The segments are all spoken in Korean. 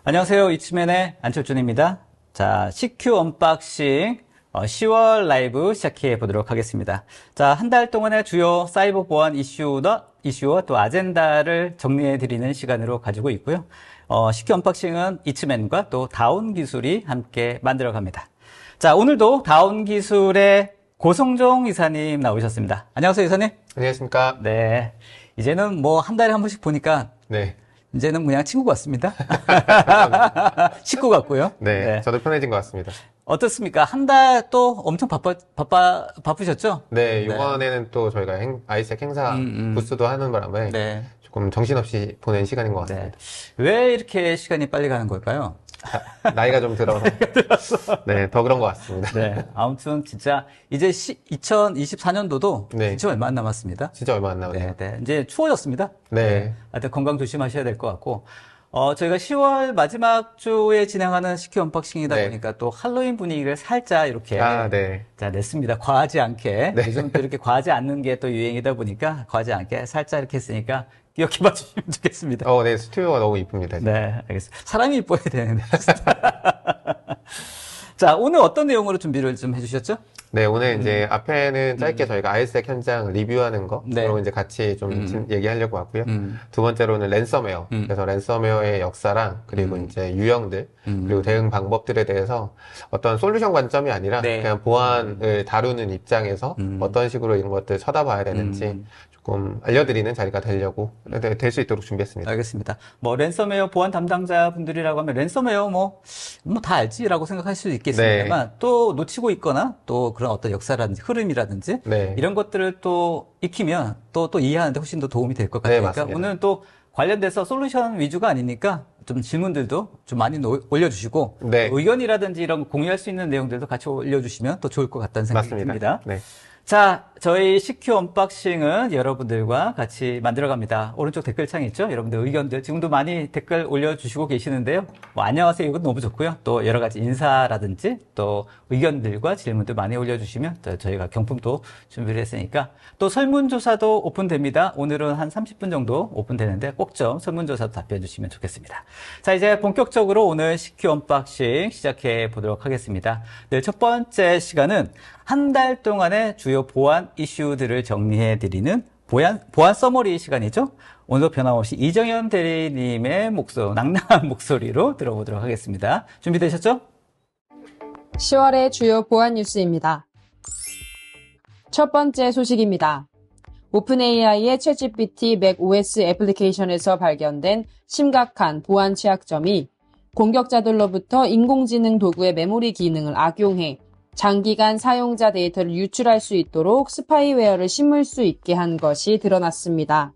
안녕하세요. 이츠맨의 안철준입니다. 자, CQ 언박싱 10월 라이브 시작해 보도록 하겠습니다. 자, 한 달 동안의 주요 사이버 보안 이슈와 또 아젠다를 정리해 드리는 시간으로 가지고 있고요. CQ 언박싱은 이츠맨과 또 다운 기술이 함께 만들어 갑니다. 자, 오늘도 다운 기술의 고성종 이사님 나오셨습니다. 안녕하세요, 이사님. 안녕하십니까. 네. 이제는 뭐 한 달에 한 번씩 보니까 네. 이제는 그냥 친구 같습니다. 식구 같고요. 네, 저도 편해진 것 같습니다. 어떻습니까? 한 달 또 엄청 바쁘셨죠? 네, 이번에는 또 저희가 아이색 행사 부스도 하는 바람에 네. 조금 정신없이 보낸 시간인 것 같습니다. 네. 왜 이렇게 시간이 빨리 가는 걸까요? 나이가 좀 들어서. 네, 더 그런 것 같습니다. 네. 아무튼 진짜 이제 2024년도도 네. 진짜 얼마 안 남았습니다. 진짜 얼마 안 남았네요. 네. 이제 추워졌습니다. 네. 하여튼 건강 조심하셔야 될 것 같고. 저희가 10월 마지막 주에 진행하는 CQ 언박싱이다 네. 보니까 또 할로윈 분위기를 살짝 이렇게 네. 자, 냈습니다. 과하지 않게. 네. 요즘 또 이렇게 과하지 않는 게 또 유행이다 보니까 과하지 않게 살짝 이렇게 했으니까 기억해 봐 주시면 좋겠습니다. 네, 스튜디오가 너무 이쁩니다. 지금. 네, 알겠습니다. 사람이 이뻐야 되는데. 자, 오늘 어떤 내용으로 준비를 좀 해주셨죠? 네, 오늘 이제 앞에는 짧게 저희가 아이색 현장 리뷰하는 거, 네. 그리고 이제 같이 좀 얘기하려고 왔고요. 두 번째로는 랜섬웨어. 그래서 랜섬웨어의 역사랑, 그리고 이제 유형들, 그리고 대응 방법들에 대해서 어떤 솔루션 관점이 아니라 네. 그냥 보안을 다루는 입장에서 어떤 식으로 이런 것들 쳐다봐야 되는지 조금 알려드리는 자리가 되려고, 될 수 있도록 준비했습니다. 알겠습니다. 뭐, 랜섬웨어 보안 담당자분들이라고 하면 랜섬웨어 뭐 다 알지라고 생각할 수도 있겠습니다만 또 놓치고 있거나 또 그런 어떤 역사라든지 흐름이라든지 네. 이런 것들을 또 익히면 또 이해하는데 훨씬 더 도움이 될 것 네, 같으니까 맞습니다. 오늘 또 관련돼서 솔루션 위주가 아니니까 좀 질문들도 좀 많이 올려주시고 네. 의견이라든지 이런 공유할 수 있는 내용들도 같이 올려주시면 더 좋을 것 같다는 생각이 맞습니다. 듭니다. 네. 자, 저희 CQ 언박싱은 여러분들과 같이 만들어갑니다. 오른쪽 댓글창 있죠? 여러분들 의견들 지금도 많이 댓글 올려주시고 계시는데요. 뭐 안녕하세요 이건 너무 좋고요. 또 여러 가지 인사라든지 또 의견들과 질문들 많이 올려주시면 또 저희가 경품도 준비를 했으니까 또 설문조사도 오픈됩니다. 오늘은 한 30분 정도 오픈되는데 꼭 좀 설문조사도 답변 주시면 좋겠습니다. 자, 이제 본격적으로 오늘 CQ 언박싱 시작해 보도록 하겠습니다. 네, 첫 번째 시간은 한 달 동안의 주요 보안 이슈들을 정리해 드리는 보안 서머리 시간이죠. 오늘도 변함없이 이정현 대리님의 낭낭한 목소리로 들어보도록 하겠습니다. 준비되셨죠? 10월의 주요 보안 뉴스입니다. 첫 번째 소식입니다. 오픈AI의 챗GPT 맥OS 애플리케이션에서 발견된 심각한 보안 취약점이 공격자들로부터 인공지능 도구의 메모리 기능을 악용해 장기간 사용자 데이터를 유출할 수 있도록 스파이웨어를 심을 수 있게 한 것이 드러났습니다.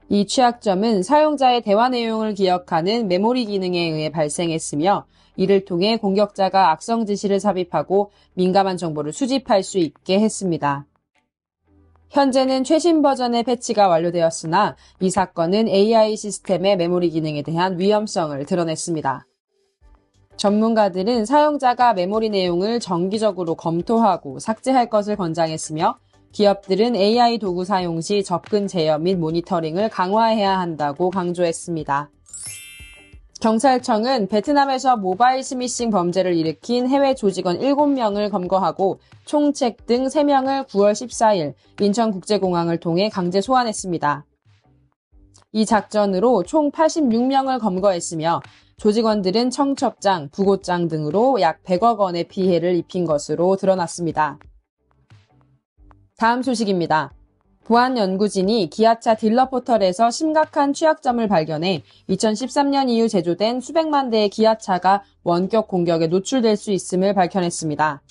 이 취약점은 사용자의 대화 내용을 기억하는 메모리 기능에 의해 발생했으며 이를 통해 공격자가 악성 지시를 삽입하고 민감한 정보를 수집할 수 있게 했습니다. 현재는 최신 버전의 패치가 완료되었으나 이 사건은 AI 시스템의 메모리 기능에 대한 위험성을 드러냈습니다. 전문가들은 사용자가 메모리 내용을 정기적으로 검토하고 삭제할 것을 권장했으며 기업들은 AI 도구 사용 시 접근 제어 및 모니터링을 강화해야 한다고 강조했습니다. 경찰청은 베트남에서 모바일 스미싱 범죄를 일으킨 해외 조직원 7명을 검거하고 총책 등 3명을 9월 14일 인천국제공항을 통해 강제 소환했습니다. 이 작전으로 총 86명을 검거했으며 조직원들은 청첩장, 부고장 등으로 약 100억 원의 피해를 입힌 것으로 드러났습니다. 다음 소식입니다. 보안연구진이 기아차 딜러 포털에서 심각한 취약점을 발견해 2013년 이후 제조된 수백만 대의 기아차가 원격 공격에 노출될 수 있음을 밝혀냈습니다.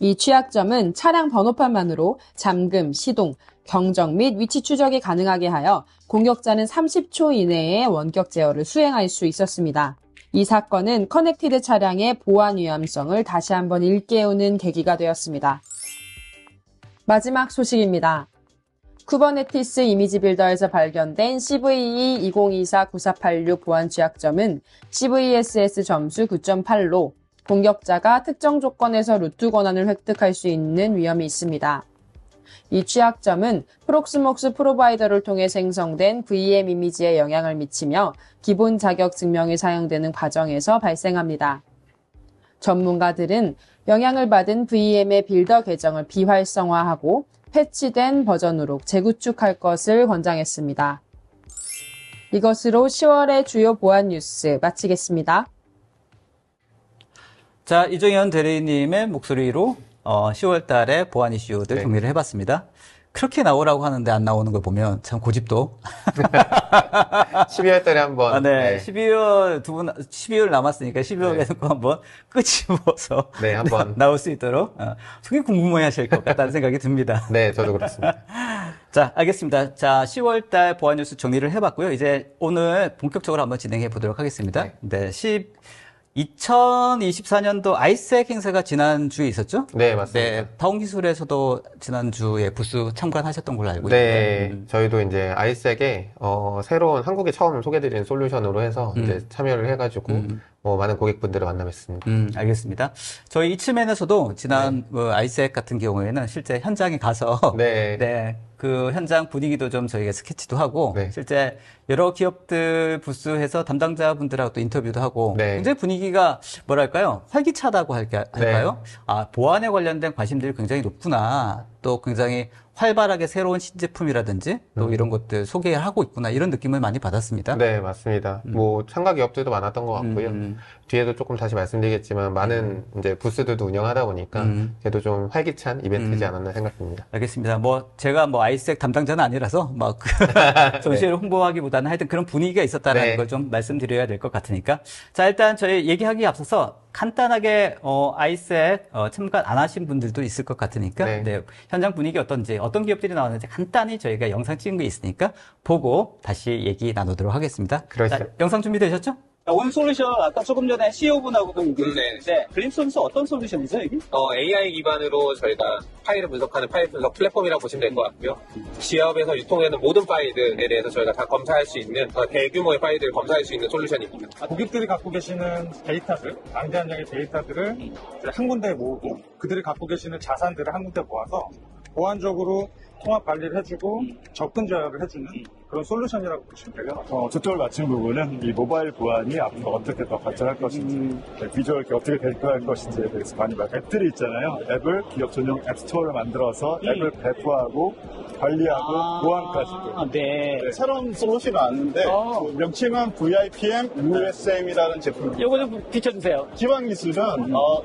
이 취약점은 차량 번호판만으로 잠금, 시동, 경적 및 위치 추적이 가능하게 하여 공격자는 30초 이내에 원격 제어를 수행할 수 있었습니다. 이 사건은 커넥티드 차량의 보안 위험성을 다시 한번 일깨우는 계기가 되었습니다. 마지막 소식입니다. 쿠버네티스 이미지 빌더에서 발견된 CVE 2024-9486 보안 취약점은 CVSS 점수 9.8로 공격자가 특정 조건에서 루트 권한을 획득할 수 있는 위험이 있습니다. 이 취약점은 프록스목스 프로바이더를 통해 생성된 VM 이미지에 영향을 미치며 기본 자격 증명이 사용되는 과정에서 발생합니다. 전문가들은 영향을 받은 VM의 빌더 계정을 비활성화하고 패치된 버전으로 재구축할 것을 권장했습니다. 이것으로 10월의 주요 보안 뉴스 마치겠습니다. 자, 이정현 대리님의 목소리로 10월 달에 보안 이슈들 네. 정리를 해봤습니다. 그렇게 나오라고 하는데 안 나오는 걸 보면 참 고집도. 12월 달에 한번. 네. 네. 12월 남았으니까 12월에 네. 한번 끄집어서 네, 한번. 나올 수 있도록 되게 궁금해 하실 것 같다는 생각이 듭니다. 네, 저도 그렇습니다. 자, 알겠습니다. 자, 10월 달 보안 뉴스 정리를 해봤고요. 이제 오늘 본격적으로 한번 진행해 보도록 하겠습니다. 네, 2024년도 아이색 행사가 지난주에 있었죠? 네, 맞습니다. 네, 다운기술에서도 지난주에 부스 참관하셨던 걸로 알고 네, 있는데. 저희도 이제 아이색에 새로운 한국에 처음 소개드린 솔루션으로 해서 이제 참여를 해가지고 많은 고객분들을 만나뵀습니다. 알겠습니다. 저희 이츠맨에서도 지난 아이색 같은 경우에는 실제 현장에 가서 네. 그 현장 분위기도 좀 저희가 스케치도 하고 네. 실제 여러 기업들 부스에서 담당자분들하고 또 인터뷰도 하고 네. 굉장히 분위기가 뭐랄까요? 활기차다고 할까요? 아, 보안에 관련된 관심들이 굉장히 높구나. 또 굉장히 활발하게 새로운 신제품이라든지 또 이런 것들 소개를 하고 있구나. 이런 느낌을 많이 받았습니다. 네, 맞습니다. 뭐 참가 기업들도 많았던 것 같고요. 뒤에도 조금 다시 말씀드리겠지만 많은 이제 부스들도 운영하다 보니까 그래도 좀 활기찬 이벤트이지 않았나 생각합니다. 알겠습니다. 제가 아이색 담당자는 아니라서 전시회를 홍보하기보다는 하여튼 그런 분위기가 있었다는 네. 걸 좀 말씀드려야 될 것 같으니까. 자, 일단 저희 얘기하기에 앞서서 간단하게 아이색 참관 안 하신 분들도 있을 것 같으니까 네. 현장 분위기 어떤지 어떤 기업들이 나왔는지 간단히 저희가 영상 찍은 게 있으니까 보고 다시 얘기 나누도록 하겠습니다. 그러시죠. 자, 영상 준비되셨죠? 오늘 솔루션 아까 조금 전에 CEO분하고도 얘기했는데 글림솔루션 어떤 솔루션이죠 이게? AI 기반으로 저희가 파일을 분석하는 파일 분석 플랫폼이라고 보시면 될 것 같고요. 기업에서 유통되는 모든 파일들에 대해서 저희가 다 검사할 수 있는 대규모의 파일들을 검사할 수 있는 솔루션입니다. 고객들이 갖고 계시는 데이터들, 방대한 양의 데이터들을 한 군데에 모으고 그들이 갖고 계시는 자산들을 한 군데 모아서 보안적으로 통합 관리를 해주고 접근 제어를 해주는 그런 솔루션이라고 보시면 돼요. 초점을 맞춘 부분은 이 모바일 보안이 앞으로 어떻게 더 발전할 것인지, 비주얼 어떻게 대표할 것인지에 대해서 많이 앱들이 있잖아요. 앱을 기업 전용 앱스토어를 만들어서 앱을 배포하고 관리하고 보안까지도. 네. 새로운 솔루션이 왔는데 명칭은 VIPM USM이라는 제품입니다. 요거 좀 비춰주세요. 기반 기술은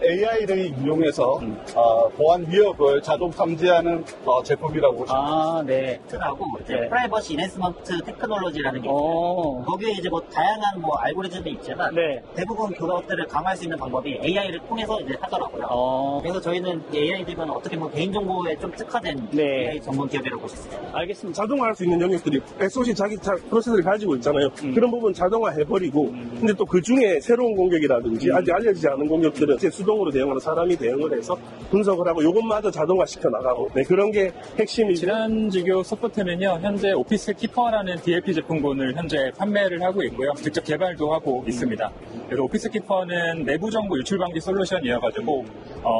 AI를 이용해서 보안 위협을 자동 탐지하는 제품이라고 보시면 네. 하고 이제 프라이버시 이네스먼트 테크놀로지라는 게 있어요. 거기에 이제 다양한 알고리즘이 있지만 대부분 그것들을 강화할 수 있는 방법이 AI를 통해서 이제 하더라고요. 그래서 저희는 AI 기반 어떻게 보면 개인정보에 좀 특화된 AI 전문 기업이라고 보실 수 있어요. 알겠습니다. 자동화할 수 있는 영역들이 SOC 자기 프로세스를 가지고 있잖아요. 그런 부분 자동화해버리고 근데 또 그 중에 새로운 공격이라든지 아직 알려지지 않은 공격들은 이제 수동으로 대응하는 사람이 대응을 해서 분석을 하고 이것마저 자동화시켜 나가고 그런 게 핵심이죠. 지난주교 소프트는요, 현재 오피스 키퍼라는 DLP 제품군을 현재 판매를 하고 있고요. 직접 개발도 하고 있습니다. 그래서 오피스 키퍼는 내부 정보 유출 방지 솔루션이어가지고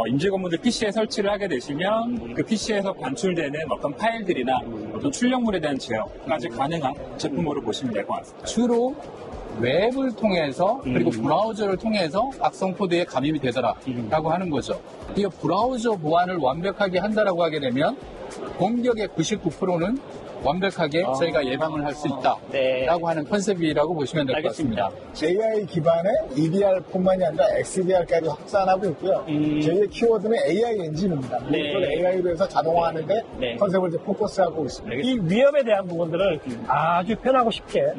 임직 업무들 PC에 설치를 하게 되시면 그 PC에서 관출되는 어떤 파일들이나 어떤 출력물에 대한 제어까지 가능한 제품으로 보시면 될 것 같습니다. 주로 웹을 통해서 그리고 브라우저를 통해서 악성 코드에 감염이 되더라라고 하는 거죠. 이 브라우저 보안을 완벽하게 한다라고 하게 되면 공격의 99%는 완벽하게 저희가 예방을 할 수 있다라고 하는 컨셉이라고 보시면 될 것 같습니다. AI 기반의 EDR뿐만이 아니라 XDR까지 확산하고 있고요. 저희의 키워드는 AI 엔진입니다. 이걸 AI로 해서 자동화하는데 컨셉을 이제 포커스하고 있습니다. 이 위협에 대한 부분들을 아주 편하고 쉽게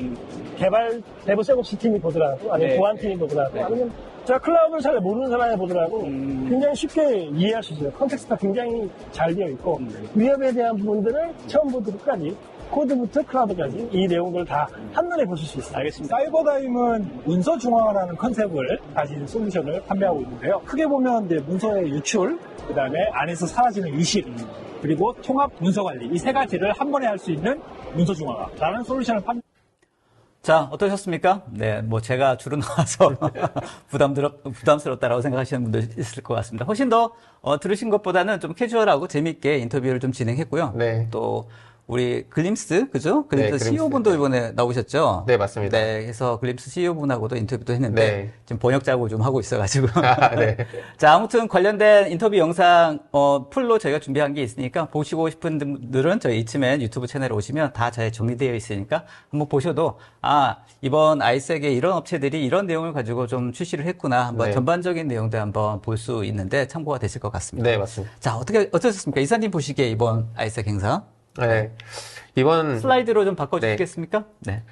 개발 대부 셋업스 팀이 보더라도 아니면 보안팀이 보더라도 아니면 제가 클라우드를 잘 모르는 사람이 보더라도 굉장히 쉽게 이해할 수 있어요. 컨텍스트가 굉장히 잘 되어 있고 위협에 대한 부분들을 처음부터 끝까지 코드부터 클라우드까지 이 내용들을 다 한눈에 보실 수 있어요. 알겠습니다. 사이버다임은 문서 중앙화라는 컨셉을 가진 솔루션을 판매하고 있는데요. 크게 보면 이제 문서의 유출, 그 다음에 안에서 사라지는 이식, 그리고 통합 문서 관리 이 세 가지를 한 번에 할 수 있는 문서 중앙화라는 솔루션을 판매. 자, 어떠셨습니까? 네, 뭐 제가 주로 나와서 부담스럽다라고 생각하시는 분들 있을 것 같습니다. 훨씬 더 들으신 것보다는 좀 캐주얼하고 재밌게 인터뷰를 좀 진행했고요. 네. 또 우리 글림스, 그죠? 글림스 네, CEO분도 이번에 나오셨죠? 네, 맞습니다. 네, 그래서 글림스 CEO분하고도 인터뷰도 했는데 네. 지금 번역 작업을 좀 하고 있어가지고. 네. 자, 아무튼 관련된 인터뷰 영상 풀로 저희가 준비한 게 있으니까 보시고 싶은 분들은 저희 이츠맨 유튜브 채널에 오시면 다 잘 정리되어 있으니까 한번 보셔도 이번 아이색에 이런 업체들이 이런 내용을 가지고 좀 출시를 했구나. 한번 네. 전반적인 내용도 한번 볼 수 있는데 참고가 되실 것 같습니다. 네, 맞습니다. 자, 어떠셨습니까? 이사님 보시기에 이번 아이색 행사? 네. 이번 슬라이드로 좀 바꿔주시겠습니까? 네.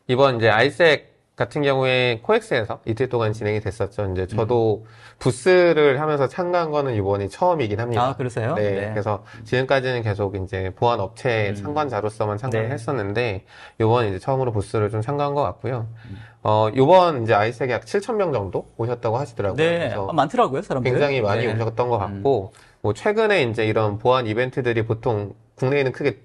이번 이제 아이색 같은 경우에 코엑스에서 이틀 동안 진행이 됐었죠. 이제 저도 부스를 하면서 참가한 거는 이번이 처음이긴 합니다. 아, 그러세요? 네. 네. 그래서 지금까지는 계속 이제 보안 업체 상관자로서만 참가를 네. 했었는데, 이번 이제 처음으로 부스를 좀 참가한 것 같고요. 이번 이제 아이색에 약 7,000명 정도 오셨다고 하시더라고요. 네. 그래서 많더라고요, 사람들. 굉장히 많이 네. 오셨던 것 같고, 뭐 최근에 이제 이런 보안 이벤트들이 보통 국내에는 크게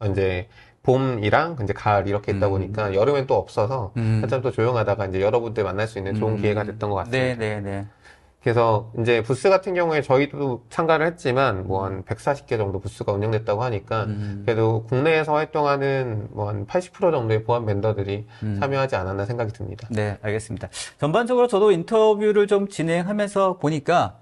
이제 봄이랑 이제 가을 이렇게 있다 보니까 여름엔 또 없어서 한참 또 조용하다가 이제 여러분들 만날 수 있는 좋은 기회가 됐던 것 같습니다. 네. 그래서 이제 부스 같은 경우에 저희도 참가를 했지만 뭐 한 140개 정도 부스가 운영됐다고 하니까 그래도 국내에서 활동하는 뭐 한 80% 정도의 보안 벤더들이 참여하지 않았나 생각이 듭니다. 네, 알겠습니다. 전반적으로 저도 인터뷰를 좀 진행하면서 보니까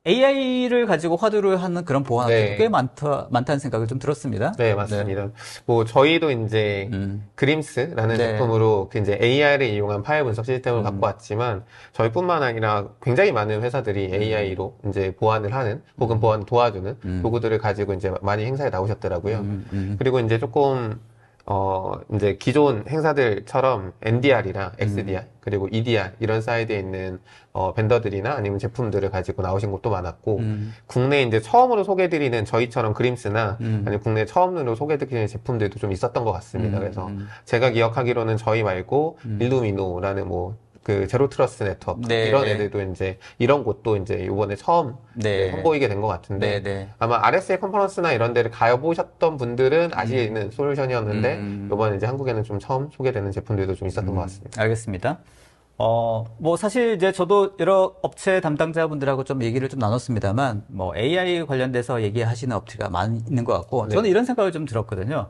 AI를 가지고 화두를 하는 그런 보안업체도 꽤 많다는 생각을 좀 들었습니다. 네, 맞습니다. 뭐 저희도 이제 그림스라는 제품으로 그 이제 AI를 이용한 파일 분석 시스템을 갖고 왔지만 저희뿐만 아니라 굉장히 많은 회사들이 AI로 이제 보안을 하는 혹은 보안 도와주는 도구들을 가지고 이제 많이 행사에 나오셨더라고요. 그리고 이제 조금 이제 기존 행사들처럼 NDR이나 XDR, 그리고 EDR, 이런 사이드에 있는, 벤더들이나 아니면 제품들을 가지고 나오신 곳도 많았고, 국내에 이제 처음으로 소개해드리는 저희처럼 그림스나, 아니면 국내 처음으로 소개해드리는 제품들도 좀 있었던 것 같습니다. 그래서 제가 기억하기로는 저희 말고, 일루미노라는 그 제로 트러스트 네트워크 이런 애들도 이제 이런 곳도 이제 이번에 처음 선보이게 된 것 같은데 아마 RSA 컨퍼런스나 이런 데를 가보셨던 분들은 아시는 솔루션이었는데 이번에 이제 한국에는 좀 처음 소개되는 제품들도 좀 있었던 것 같습니다. 알겠습니다. 뭐 사실 이제 저도 여러 업체 담당자분들하고 좀 얘기를 좀 나눴습니다만 뭐 AI 관련돼서 얘기하시는 업체가 많이 있는 것 같고 저는 이런 생각을 좀 들었거든요.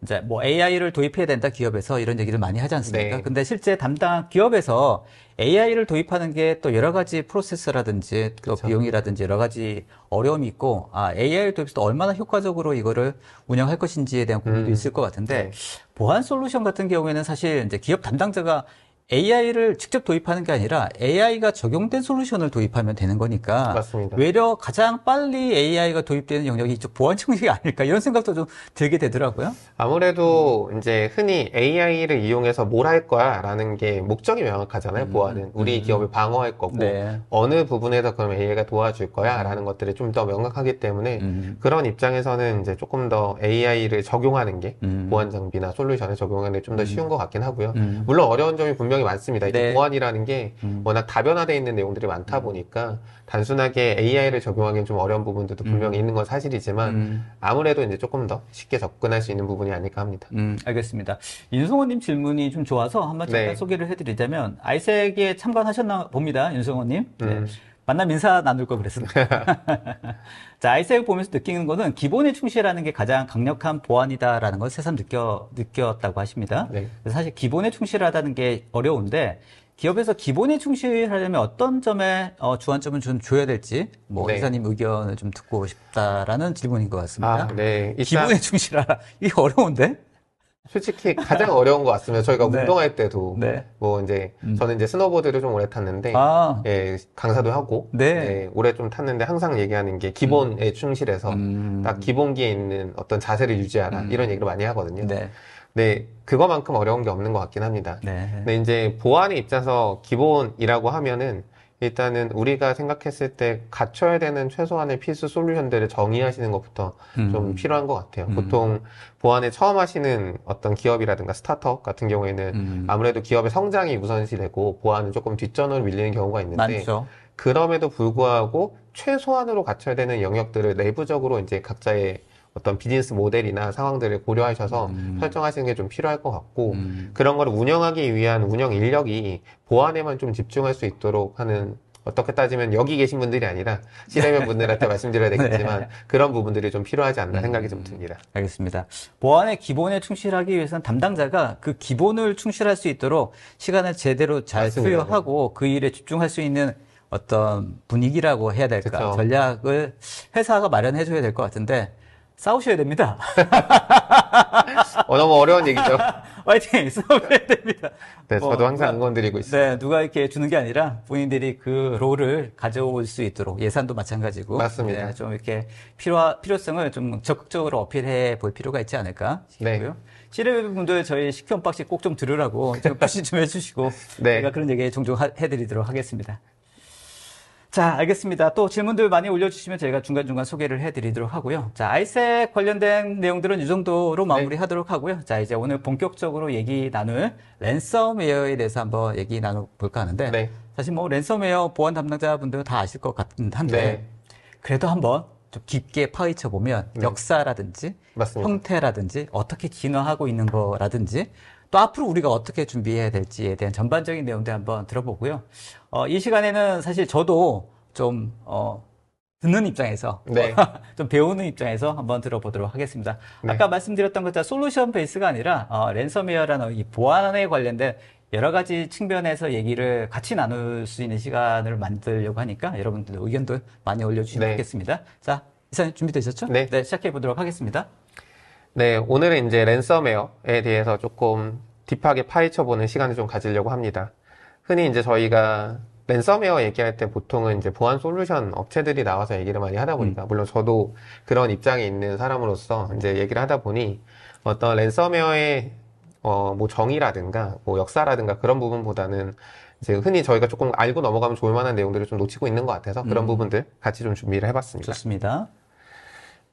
이제 뭐 AI를 도입해야 된다 기업에서 이런 얘기를 많이 하지 않습니까? 근데 실제 담당 기업에서 AI를 도입하는 게 또 여러 가지 프로세스라든지 또 비용이라든지 여러 가지 어려움이 있고 AI를 도입해서 얼마나 효과적으로 이거를 운영할 것인지에 대한 고민도 있을 것 같은데 보안 솔루션 같은 경우에는 사실 이제 기업 담당자가 AI를 직접 도입하는 게 아니라 AI가 적용된 솔루션을 도입하면 되는 거니까 맞습니다. 외려 가장 빨리 AI가 도입되는 영역이 이쪽 보안 청식이 아닐까 이런 생각도 좀 들게 되더라고요. 아무래도 이제 흔히 AI를 이용해서 뭘 할 거야 라는 게 목적이 명확하잖아요. 보안은 우리 기업을 방어할 거고 어느 부분에서 그럼 AI가 도와줄 거야 라는 것들이 좀 더 명확하기 때문에 그런 입장에서는 이제 조금 더 AI를 적용하는 게 보안 장비나 솔루션에 적용하는 게 좀 더 쉬운 것 같긴 하고요. 물론 어려운 점이 분명히 많습니다. 이제 보안이라는 게 워낙 다변화되어 있는 내용들이 많다 보니까 단순하게 AI를 적용하기는 좀 어려운 부분들도 분명히 있는 건 사실이지만 아무래도 이제 조금 더 쉽게 접근할 수 있는 부분이 아닐까 합니다. 알겠습니다. 윤성호님 질문이 좀 좋아서 한번 잠깐 소개를 해드리자면 아이색에 참관하셨나 봅니다. 윤성호님. 만남 인사 나눌 걸 그랬습니다. 자, 아이색 보면서 느끼는 거는 기본에 충실하는 게 가장 강력한 보안이다라는 걸 새삼 느꼈다고 하십니다. 그래서 사실 기본에 충실하다는 게 어려운데 기업에서 기본에 충실하려면 어떤 점에 주안점을 좀 줘야 될지 뭐 이사님 의견을 좀 듣고 싶다라는 질문인 것 같습니다. 기본에 충실하라. 이게 어려운데? 솔직히 가장 어려운 것 같습니다. 저희가 운동할 때도 뭐 이제 저는 이제 스노보드를 좀 오래 탔는데 강사도 하고 오래 좀 탔는데 항상 얘기하는 게 기본에 충실해서 딱 기본기에 있는 어떤 자세를 유지하라 이런 얘기를 많이 하거든요. 네, 그거만큼 어려운 게 없는 것 같긴 합니다. 근데 이제 보안의 입장에서 기본이라고 하면은 일단은 우리가 생각했을 때 갖춰야 되는 최소한의 필수 솔루션들을 정의하시는 것부터 좀 필요한 것 같아요. 보통 보안에 처음 하시는 어떤 기업이라든가 스타트업 같은 경우에는 아무래도 기업의 성장이 우선시되고 보안은 조금 뒷전으로 밀리는 경우가 있는데 많죠. 그럼에도 불구하고 최소한으로 갖춰야 되는 영역들을 내부적으로 이제 각자의 어떤 비즈니스 모델이나 상황들을 고려하셔서 설정하시는 게 좀 필요할 것 같고, 그런 거를 운영하기 위한 운영 인력이 보안에만 좀 집중할 수 있도록 하는, 어떻게 따지면 여기 계신 분들이 아니라 C레벨 분들한테 말씀드려야 되겠지만 네. 그런 부분들이 좀 필요하지 않나 생각이 좀 듭니다. 알겠습니다. 보안의 기본에 충실하기 위해서는 담당자가 그 기본을 충실할 수 있도록 시간을 제대로 잘 맞습니다. 투여하고 그 일에 집중할 수 있는 어떤 분위기라고 해야 될까, 그쵸. 전략을 회사가 마련해줘야 될 것 같은데 싸우셔야 됩니다. 너무 어려운 얘기죠. 화이팅! 싸우셔야 됩니다. 네, 저도 항상 응원드리고 있습니다. 네, 누가 이렇게 주는 게 아니라 본인들이 그 롤을 가져올 수 있도록, 예산도 마찬가지고. 맞습니다. 네, 좀 이렇게 필요성을 좀 적극적으로 어필해 볼 필요가 있지 않을까 싶고요. 네. C레벨 분들 저희 시큐 언박싱 꼭 좀 들으라고 좀 말씀 좀 해주시고. 네. 제가 그런 얘기 종종 해드리도록 하겠습니다. 자, 알겠습니다. 또 질문들 많이 올려주시면 저희가 중간중간 소개를 해드리도록 하고요. 자, 아이색 관련된 내용들은 이 정도로 마무리하도록 하고요. 자, 이제 오늘 본격적으로 얘기 나눌 랜섬웨어에 대해서 한번 얘기 나눠볼까 하는데, 네. 사실 뭐 랜섬웨어 보안 담당자분들은 다 아실 것 같은데, 네. 그래도 한번 좀 깊게 파헤쳐 보면 네. 역사라든지 맞습니다. 형태라든지 어떻게 진화하고 있는 거라든지 또 앞으로 우리가 어떻게 준비해야 될지에 대한 전반적인 내용들 한번 들어보고요. 이 시간에는 사실 저도 좀 듣는 입장에서 네. 좀 배우는 입장에서 한번 들어보도록 하겠습니다. 네. 아까 말씀드렸던 것처럼 솔루션 베이스가 아니라 랜섬웨어라는 이 보안에 관련된 여러 가지 측면에서 얘기를 같이 나눌 수 있는 시간을 만들려고 하니까 여러분들 의견도 많이 올려주시면 네. 좋겠습니다. 자, 이사님 준비되셨죠? 네. 시작해 보도록 하겠습니다. 네, 오늘은 이제 랜섬웨어에 대해서 조금 딥하게 파헤쳐보는 시간을 좀 가지려고 합니다. 흔히 이제 저희가 랜섬웨어 얘기할 때 보통은 이제 보안 솔루션 업체들이 나와서 얘기를 많이 하다 보니까, 물론 저도 그런 입장에 있는 사람으로서 이제 얘기를 하다 보니 어떤 랜섬웨어의 뭐 정의라든가 뭐 역사라든가 그런 부분보다는 이제 흔히 저희가 조금 알고 넘어가면 좋을 만한 내용들을 좀 놓치고 있는 것 같아서 그런 부분들 같이 좀 준비를 해봤습니다. 좋습니다.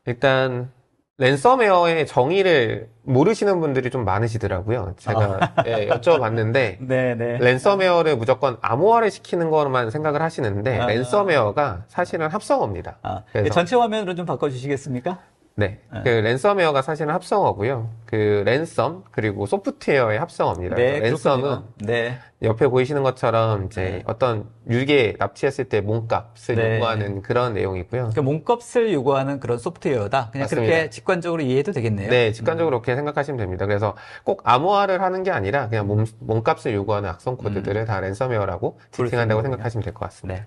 일단 랜섬웨어의 정의를 모르시는 분들이 좀 많으시더라고요. 제가 예, 여쭤봤는데 네네. 랜섬웨어를 무조건 암호화를 시키는 것만 생각을 하시는데 랜섬웨어가 사실은 합성어입니다. 그래서 전체 화면으로 좀 바꿔주시겠습니까? 네, 그 랜섬웨어가 사실은 합성어고요. 그 랜섬 그리고 소프트웨어의 합성어입니다. 네, 랜섬은 그렇군요. 네. 옆에 보이시는 것처럼 이제 어떤 유괴 납치했을 때 몸값을 네. 요구하는 그런 내용이고요. 그러니까 몸값을 요구하는 그런 소프트웨어다. 그냥 맞습니다. 그렇게 직관적으로 이해해도 되겠네요. 네, 직관적으로 그렇게 생각하시면 됩니다. 그래서 꼭 암호화를 하는 게 아니라 그냥 몸값을 요구하는 악성 코드들을 다 랜섬웨어라고 지칭한다고 생각하시면 될 것 같습니다. 네.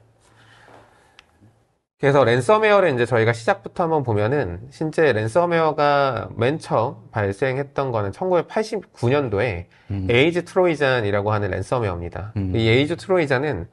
그래서 랜섬웨어를 이제 저희가 시작부터 한번 보면은 실제 랜섬웨어가 맨 처음 발생했던 거는 1989년도에 에이즈 트로이잔이라고 하는 랜섬웨어입니다. 이 에이즈 트로이잔은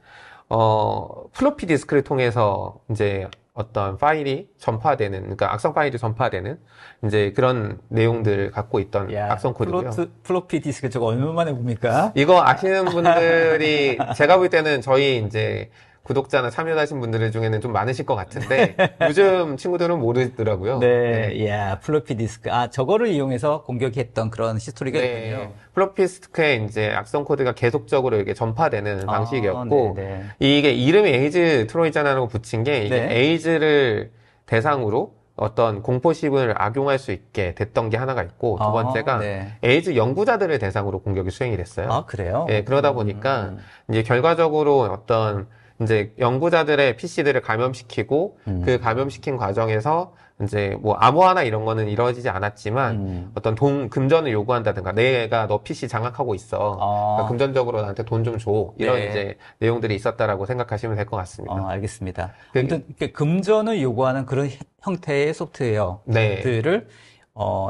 플로피 디스크를 통해서 이제 어떤 파일이 전파되는, 그러니까 악성 파일이 전파되는 이제 그런 내용들을 갖고 있던 악성 코드고요. 플로피 디스크 저거 얼마만에 봅니까? 이거 아시는 분들이 제가 볼 때는 저희 이제 구독자나 참여하신 분들 중에는 좀 많으실 것 같은데 요즘 친구들은 모르더라고요. 네, 이야, 플로피 디스크. 저거를 이용해서 공격했던 그런 히스토리가 있군요. 플로피 디스크에 이제 악성 코드가 계속적으로 이렇게 전파되는 방식이었고, 네네. 이게 이름이 에이즈 트로이잔이라고 붙인 게 이게 네. 에이즈를 대상으로 어떤 공포심을 악용할 수 있게 됐던 게 하나가 있고, 두 번째가 네. 에이즈 연구자들을 대상으로 공격이 수행이 됐어요. 그래요? 예, 그러다 보니까 이제 결과적으로 어떤 이제 연구자들의 PC들을 감염시키고 그 감염시킨 과정에서 이제 뭐 암호화나 이런 거는 이루어지지 않았지만 어떤 금전을 요구한다든가 내가 너 PC 장악하고 있어. 그러니까 금전적으로 나한테 돈 좀 줘. 이런 네. 이제 내용들이 있었다라고 생각하시면 될 것 같습니다. 알겠습니다. 아무튼 금전을 요구하는 그런 형태의 소프트웨어들을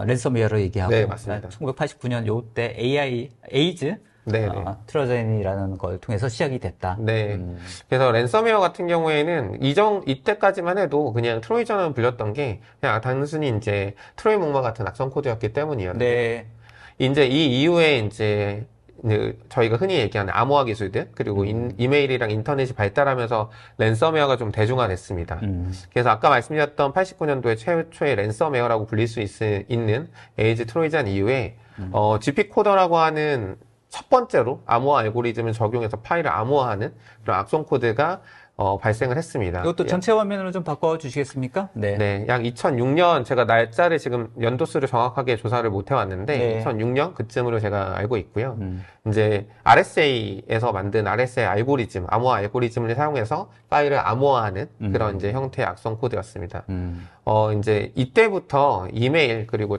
랜섬웨어로 얘기하고 네, 맞습니다. 1989년 요때 에이즈 네, 트로젠이라는 걸 통해서 시작이 됐다. 네. 그래서 랜섬웨어 같은 경우에는 이때까지만 해도 그냥 트로이전을 불렸던 게 그냥 단순히 이제 트로이 목마 같은 악성 코드였기 때문이었는데 네. 이제 이 이후에 이제 저희가 흔히 얘기하는 암호화 기술들 그리고 이메일이랑 인터넷이 발달하면서 랜섬웨어가 좀 대중화됐습니다. 그래서 아까 말씀드렸던 89년도에 최초의 랜섬웨어라고 불릴 수 있는 에이즈 트로이전 이후에 GP 코더라고 하는 첫 번째로 암호화 알고리즘을 적용해서 파일을 암호화하는 그런 악성 코드가 발생을 했습니다. 이것도 전체 화면으로 좀 바꿔주시겠습니까? 네. 네, 약 2006년 제가 날짜를 지금 연도수를 정확하게 조사를 못 해왔는데 네. 2006년 그쯤으로 제가 알고 있고요. 이제 RSA에서 만든 RSA 알고리즘, 암호화 알고리즘을 사용해서 파일을 암호화하는 그런 이제 형태의 악성 코드였습니다. 이제 이때부터 이메일 그리고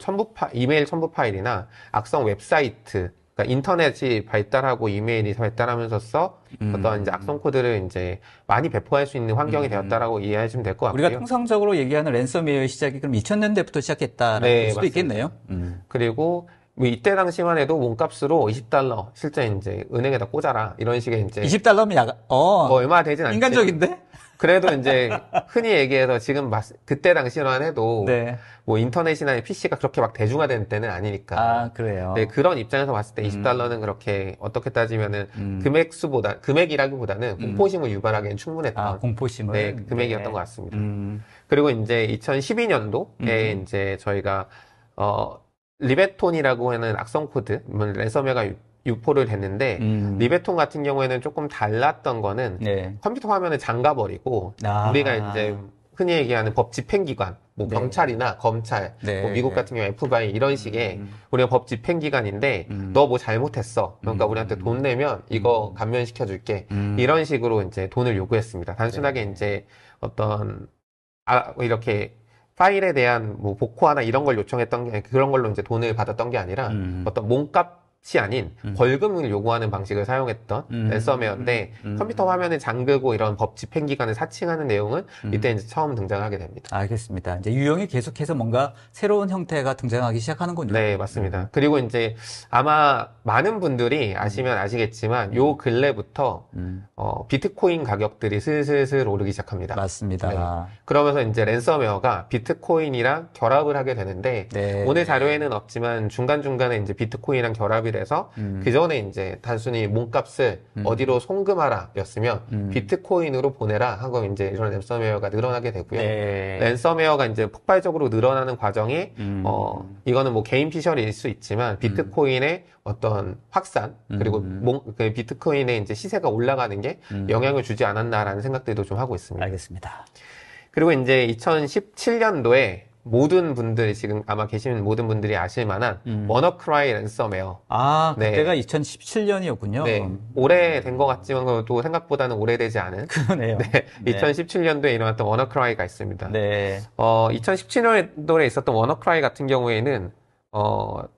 이메일 첨부 파일이나 악성 웹사이트, 그러니까 인터넷이 발달하고 이메일이 발달하면서 어떤 이제 악성 코드를 이제 많이 배포할 수 있는 환경이 되었다라고 이해하시면 될 것 같고요. 우리가 통상적으로 얘기하는 랜섬웨어의 시작이 그럼 2000년대부터 시작했다라고 네, 볼 수도 맞습니다. 있겠네요. 그리고 뭐 이때 당시만 해도 몸값으로 $20 실제 이제 은행에다 꽂아라 이런 식의 이제 $20면 뭐 얼마 되진 않지. 인간적인데? 그래도 이제 흔히 얘기해서 지금 그때 당시만 해도 네. 뭐 인터넷이나 PC가 그렇게 막 대중화된 때는 아니니까. 아, 그래요. 네, 그런 입장에서 봤을 때 $20는 그렇게 어떻게 따지면은 금액이라기보다는 공포심을 유발하기엔 충분했던 공포심을. 네, 금액이었던 것 같습니다. 그리고 이제 2012년도에 이제 저희가 리베톤이라고 하는 악성 코드, 랜섬웨어가 유포를 됐는데 리베톤 같은 경우에는 조금 달랐던 거는 네. 컴퓨터 화면을 잠가버리고 우리가 이제 흔히 얘기하는 법 집행기관, 뭐 네. 경찰이나 검찰, 네. 뭐 미국 같은 경우 FBI 이런 식의 우리가 법 집행기관인데 너 뭐 잘못했어. 그러니까 우리한테 돈 내면 이거 감면시켜줄게. 이런 식으로 이제 돈을 요구했습니다. 단순하게 이제 어떤 이렇게 파일에 대한 뭐 복호화나 이런 걸 요청했던 게 그런 걸로 이제 돈을 받았던 게 아니라 어떤 몸값이 아닌 벌금을 요구하는 방식을 사용했던 랜섬웨어인데 컴퓨터 화면을 잠그고 이런 법 집행기관을 사칭하는 내용은 이때 이제 처음 등장하게 됩니다. 알겠습니다. 이제 유형이 계속해서 뭔가 새로운 형태가 등장하기 시작하는군요. 네, 맞습니다. 그리고 이제 아마 많은 분들이 아시면 아시겠지만 요 근래부터 비트코인 가격들이 슬슬 오르기 시작합니다. 맞습니다. 네. 그러면서 이제 랜섬웨어가 비트코인이랑 결합을 하게 되는데 네. 오늘 자료에는 없지만 중간중간에 이제 비트코인이랑 결합이 돼서 그 전에 이제 단순히 몸값을 어디로 송금하라 였으면 비트코인으로 보내라 하고 이제 이런 랜섬웨어가 늘어나게 되고요. 네. 랜섬웨어가 이제 폭발적으로 늘어나는 과정이 이거는 뭐 개인 피셜일 수 있지만 비트코인의 어떤 확산 그리고 그 비트코인의 이제 시세가 올라가는 게 영향을 주지 않았나라는 생각들도 좀 하고 있습니다. 알겠습니다. 그리고 이제 2017년도에 모든 분들이 지금 아마 계시는 모든 분들이 아실 만한 워너크라이 랜섬웨어. 아, 네. 그때가 2017년이었군요. 네. 오래된 것 같지만 또 생각보다는 오래되지 않은. 그러네요. 네. 2017년도에 일어났던 워너크라이가 있습니다. 네. 2017년도에 있었던 워너크라이 같은 경우에는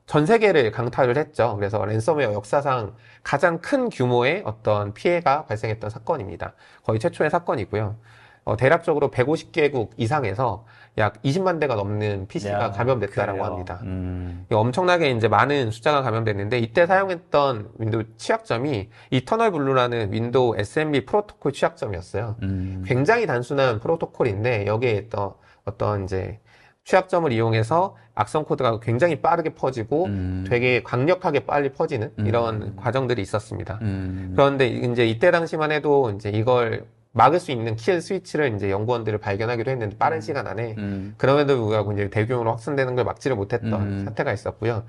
전 세계를 강타를 했죠. 그래서 랜섬웨어 역사상 가장 큰 규모의 어떤 피해가 발생했던 사건입니다. 거의 최초의 사건이고요. 대략적으로 150개국 이상에서 약 20만 대가 넘는 PC가 감염됐다라고 그래요. 합니다. 엄청나게 이제 많은 숫자가 감염됐는데 이때 사용했던 윈도우 취약점이 이터널 블루라는 윈도우 SMB 프로토콜 취약점이었어요. 굉장히 단순한 프로토콜인데 여기에 어떤 이제 취약점을 이용해서 악성 코드가 굉장히 빠르게 퍼지고 되게 강력하게 빨리 퍼지는 이런 과정들이 있었습니다. 그런데 이제 이때 당시만 해도 이제 이걸 막을 수 있는 킬 스위치를 이제 연구원들을 발견하기도 했는데 빠른 시간 안에 그럼에도 불구하고 이제 대규모로 확산되는 걸 막지를 못했던 사태가 있었고요.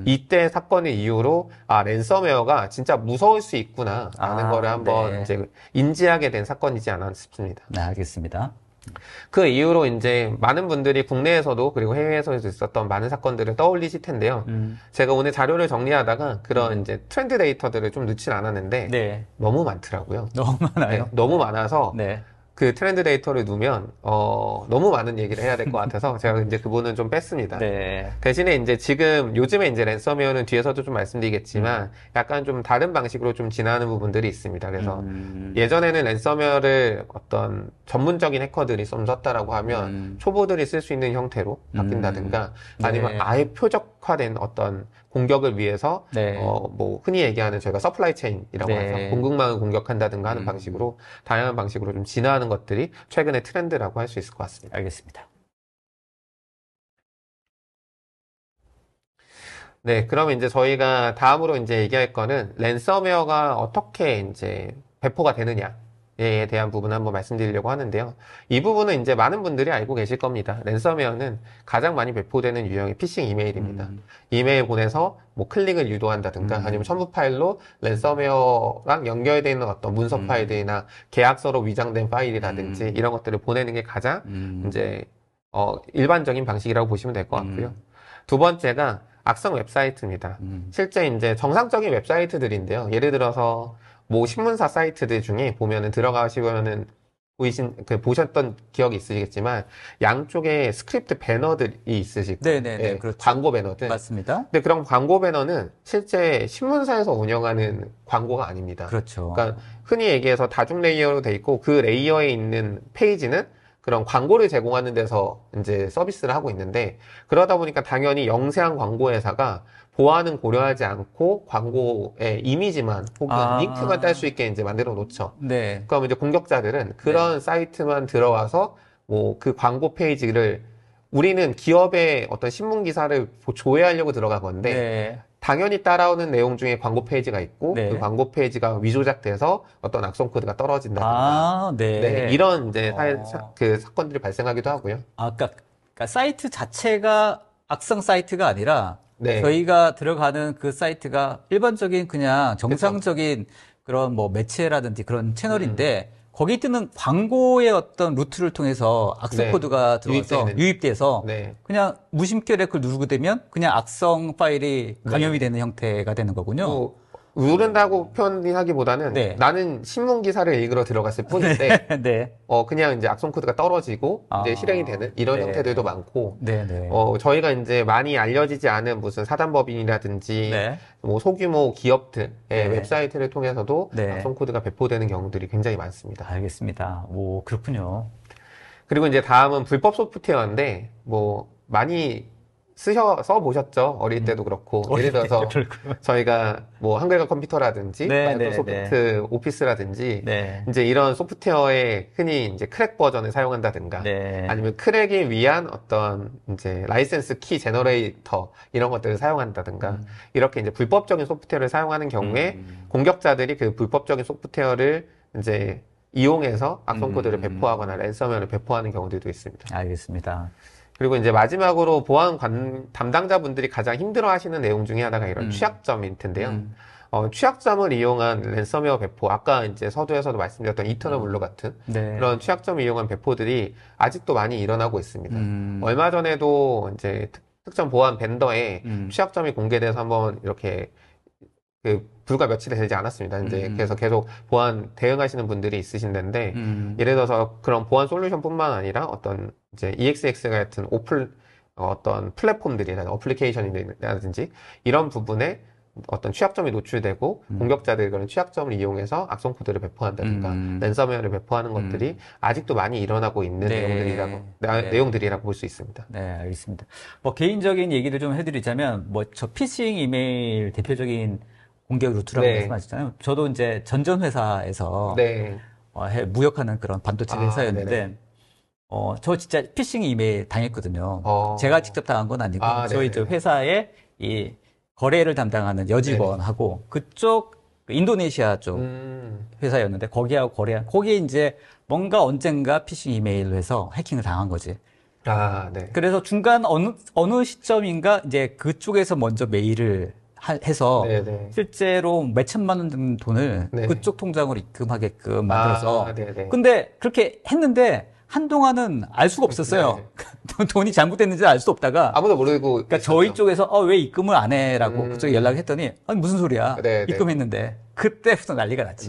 이때 사건의 이후로 랜섬웨어가 진짜 무서울 수 있구나 라는 거를 한번 이제 인지하게 된 사건이지 않았나 싶습니다. 네, 알겠습니다. 그 이후로 이제 많은 분들이 국내에서도 그리고 해외에서도 있었던 많은 사건들을 떠올리실 텐데요. 제가 오늘 자료를 정리하다가 그런 이제 트렌드 데이터들을 좀 넣진 않았는데 네. 너무 많더라고요. 너무 많아요. 네, 너무 많아서 네. 그 트렌드 데이터를 넣으면 너무 많은 얘기를 해야 될 것 같아서 제가 이제 그분은 좀 뺐습니다. 네. 대신에 이제 지금 요즘에 이제 랜섬웨어는 뒤에서도 좀 말씀드리겠지만 약간 좀 다른 방식으로 좀 진화하는 부분들이 있습니다. 그래서 예전에는 랜섬웨어를 어떤 전문적인 해커들이 좀 썼다라고 하면 초보들이 쓸 수 있는 형태로 바뀐다든가 아니면 아예 표적화된 어떤 공격을 위해서 뭐 흔히 얘기하는 저희가 서플라이 체인이라고 해서 공급망을 공격한다든가 하는 방식으로 다양한 방식으로 좀 진화하는 것들이 최근의 트렌드라고 할 수 있을 것 같습니다. 알겠습니다. 네, 그러면 이제 저희가 다음으로 이제 얘기할 거는 랜섬웨어가 어떻게 이제 배포가 되느냐에 에 대한 부분을 한번 말씀드리려고 하는데요. 이 부분은 이제 많은 분들이 알고 계실 겁니다. 랜섬웨어는 가장 많이 배포되는 유형의 피싱 이메일입니다. 이메일 보내서 뭐 클릭을 유도한다든가 아니면 첨부 파일로 랜섬웨어랑 연결되어 있는 어떤 문서 파일들이나 계약서로 위장된 파일이라든지 이런 것들을 보내는 게 가장 이제 일반적인 방식이라고 보시면 될 것 같고요. 두 번째가 악성 웹사이트입니다. 실제 이제 정상적인 웹사이트들인데요. 예를 들어서 뭐 신문사 사이트들 중에 보면은 들어가시면은 보셨던 기억이 있으시겠지만 양쪽에 스크립트 배너들이 있으실 거예요. 네네네. 그렇죠. 광고 배너들. 맞습니다. 근데 그런 광고 배너는 실제 신문사에서 운영하는 광고가 아닙니다. 그렇죠. 그러니까 흔히 얘기해서 다중 레이어로 돼 있고 그 레이어에 있는 페이지는 그런 광고를 제공하는 데서 이제 서비스를 하고 있는데 그러다 보니까 당연히 영세한 광고 회사가 보안은 고려하지 않고 광고의 이미지만 혹은 링크만 딸 수 있게 이제 만들어 놓죠. 네. 그럼 이제 공격자들은 그런 사이트만 들어와서 뭐 그 광고 페이지를 우리는 기업의 어떤 신문 기사를 조회하려고 들어간 건데 네. 당연히 따라오는 내용 중에 광고 페이지가 있고 네. 그 광고 페이지가 위조작돼서 어떤 악성 코드가 떨어진다든가 네. 이런 이제 그 사건들이 발생하기도 하고요. 그러니까 사이트 자체가 악성 사이트가 아니라 네. 저희가 들어가는 그 사이트가 일반적인 그냥 정상적인 그런 뭐 매체라든지 그런 채널인데 거기 뜨는 광고의 어떤 루트를 통해서 악성 네. 코드가 들어와서 유입돼서 네. 그냥 무심결에 그걸 누르게 되면 그냥 악성 파일이 감염이 되는 형태가 되는 거군요. 누른다고 표현하기보다는 네. 나는 신문 기사를 읽으러 들어갔을 뿐인데 네. 그냥 이제 악성 코드가 떨어지고 이제 실행이 되는 이런 네. 형태들도 많고 네. 저희가 이제 많이 알려지지 않은 무슨 사단법인이라든지 네. 뭐 소규모 기업들의 네. 웹사이트를 통해서도 네. 악성 코드가 배포되는 경우들이 굉장히 많습니다. 알겠습니다. 오, 그렇군요. 그리고 이제 다음은 불법 소프트웨어인데 뭐 많이 써보셨죠? 어릴 때도 그렇고. 예를 들어서 저희가 뭐 한글과 컴퓨터라든지 마이크로소프트 오피스라든지 이제 이런 소프트웨어에 흔히 이제 크랙 버전을 사용한다든가 아니면 크랙을 위한 어떤 이제 라이센스 키 제너레이터 이런 것들을 사용한다든가 이렇게 이제 불법적인 소프트웨어를 사용하는 경우에 공격자들이 그 불법적인 소프트웨어를 이제 이용해서 악성 코드를 배포하거나 랜섬웨어를 배포하는 경우들도 있습니다. 알겠습니다. 그리고 이제 마지막으로 보안 담당자분들이 가장 힘들어 하시는 내용 중에 하나가 이런 취약점일 텐데요. 취약점을 이용한 랜섬웨어 배포, 아까 이제 서두에서도 말씀드렸던 이터널 블루 같은 그런 취약점을 이용한 배포들이 아직도 많이 일어나고 있습니다. 얼마 전에도 이제 특정 보안 벤더에 취약점이 공개돼서 한번 이렇게 불과 며칠이 되지 않았습니다. 이제 그래서 계속 보안 대응하시는 분들이 있으신데 예를 들어서 그런 보안 솔루션뿐만 아니라 어떤 이제 EXX 같은 어떤 플랫폼들이나 어플리케이션이라든지 이런 부분에 어떤 취약점이 노출되고 공격자들이 그런 취약점을 이용해서 악성 코드를 배포한다든가 랜섬웨어를 배포하는 것들이 아직도 많이 일어나고 있는 내용들이라고 볼 수 있습니다. 네, 알겠습니다. 뭐 개인적인 얘기를 좀 해드리자면 뭐 저 피싱 이메일 대표적인 공격 루트라고 말씀하셨잖아요. 저도 이제 전전 회사에서 무역하는 그런 반도체 회사였는데 저 진짜 피싱 이메일 당했거든요. 제가 직접 당한 건 아니고 저희 저 회사에 이 거래를 담당하는 여직원하고 그쪽 인도네시아 쪽 회사였는데 거기에 이제 뭔가 언젠가 피싱 이메일로 해서 해킹을 당한 거지. 그래서 중간 어느 시점인가 이제 그쪽에서 먼저 메일을 해서 실제로 몇 천만 원 든 돈을 그쪽 통장으로 입금하게끔 만들어서 근데 그렇게 했는데 한동안은 알 수가 없었어요. 돈이 잘못됐는지 알 수 없다가 아무도 모르고 그러니까 저희 쪽에서 왜 입금을 안 해라고 그쪽에 연락을 했더니 아니 무슨 소리야 입금했는데 그때부터 난리가 났지.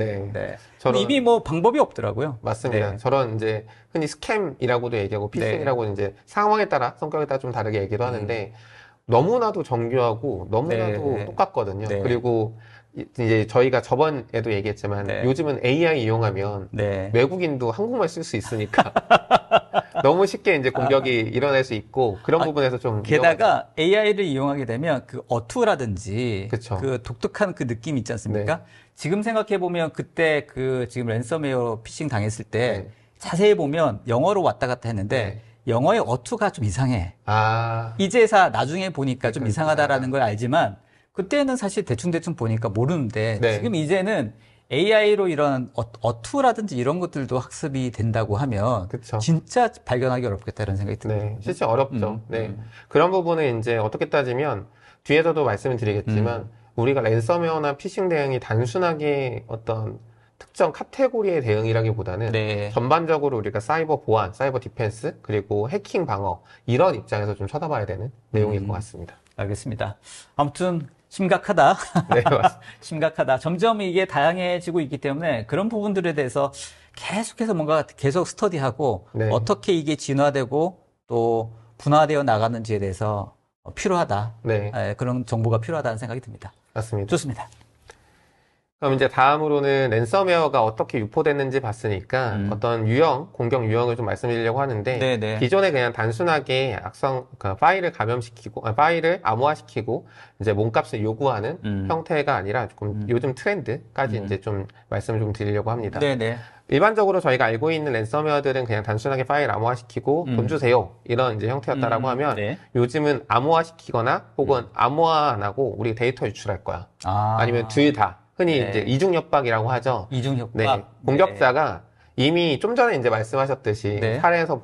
저는 이미 뭐 방법이 없더라고요. 맞습니다. 저런 이제 흔히 스캠이라고도 얘기하고 피싱이라고 이제 상황에 따라 성격에 따라 좀 다르게 얘기도 하는데 너무나도 정교하고 너무나도 똑같거든요. 그리고 이제 저희가 저번에도 얘기했지만 요즘은 AI 이용하면 외국인도 한국말 쓸 수 있으니까 너무 쉽게 이제 공격이 일어날 수 있고 그런 부분에서 좀 게다가 AI를 이용하게 되면 그 어투라든지 그 독특한 그 느낌 있지 않습니까? 지금 생각해 보면 그때 그 지금 랜섬웨어 피싱 당했을 때 자세히 보면 영어로 왔다 갔다 했는데 영어의 어투가 좀 이상해. 이제서 나중에 보니까 좀 이상하다라는 걸 알지만 그때는 사실 대충 보니까 모르는데 지금 이제는 AI로 이런 어투라든지 이런 것들도 학습이 된다고 하면 그쵸. 진짜 발견하기 어렵겠다 이런 생각이 듭니다. 네, 실제 어렵죠. 네. 그런 부분은 이제 어떻게 따지면 뒤에서도 말씀을 드리겠지만 우리가 랜섬웨어나 피싱 대응이 단순하게 어떤 특정 카테고리의 대응이라기보다는 네. 전반적으로 우리가 사이버 보안, 사이버 디펜스, 그리고 해킹 방어 이런 입장에서 좀 쳐다봐야 되는 내용일 것 같습니다. 알겠습니다. 아무튼 심각하다. 네, 맞습니다. 심각하다. 점점 이게 다양해지고 있기 때문에 그런 부분들에 대해서 계속해서 뭔가 계속 스터디하고 네. 어떻게 이게 진화되고 또 분화되어 나가는지에 대해서 필요하다. 네. 그런 정보가 필요하다는 생각이 듭니다. 맞습니다. 좋습니다. 그럼 이제 다음으로는 랜섬웨어가 어떻게 유포됐는지 봤으니까 어떤 유형, 공격 유형을 좀 말씀드리려고 하는데 네네. 기존에 그냥 단순하게 그러니까 파일을 파일을 암호화시키고 이제 몸값을 요구하는 형태가 아니라 조금 요즘 트렌드까지 이제 좀 말씀을 좀 드리려고 합니다. 네네. 일반적으로 저희가 알고 있는 랜섬웨어들은 그냥 단순하게 파일 암호화시키고 돈 주세요 이런 이제 형태였다라고 하면 네. 요즘은 암호화시키거나 혹은 암호화 안 하고 우리 데이터 유출할 거야. 아니면 둘 다. 흔히 네. 이제 이중협박이라고 하죠. 이중협박. 네. 공격자가 이미 좀 전에 이제 말씀하셨듯이 네. 사례에서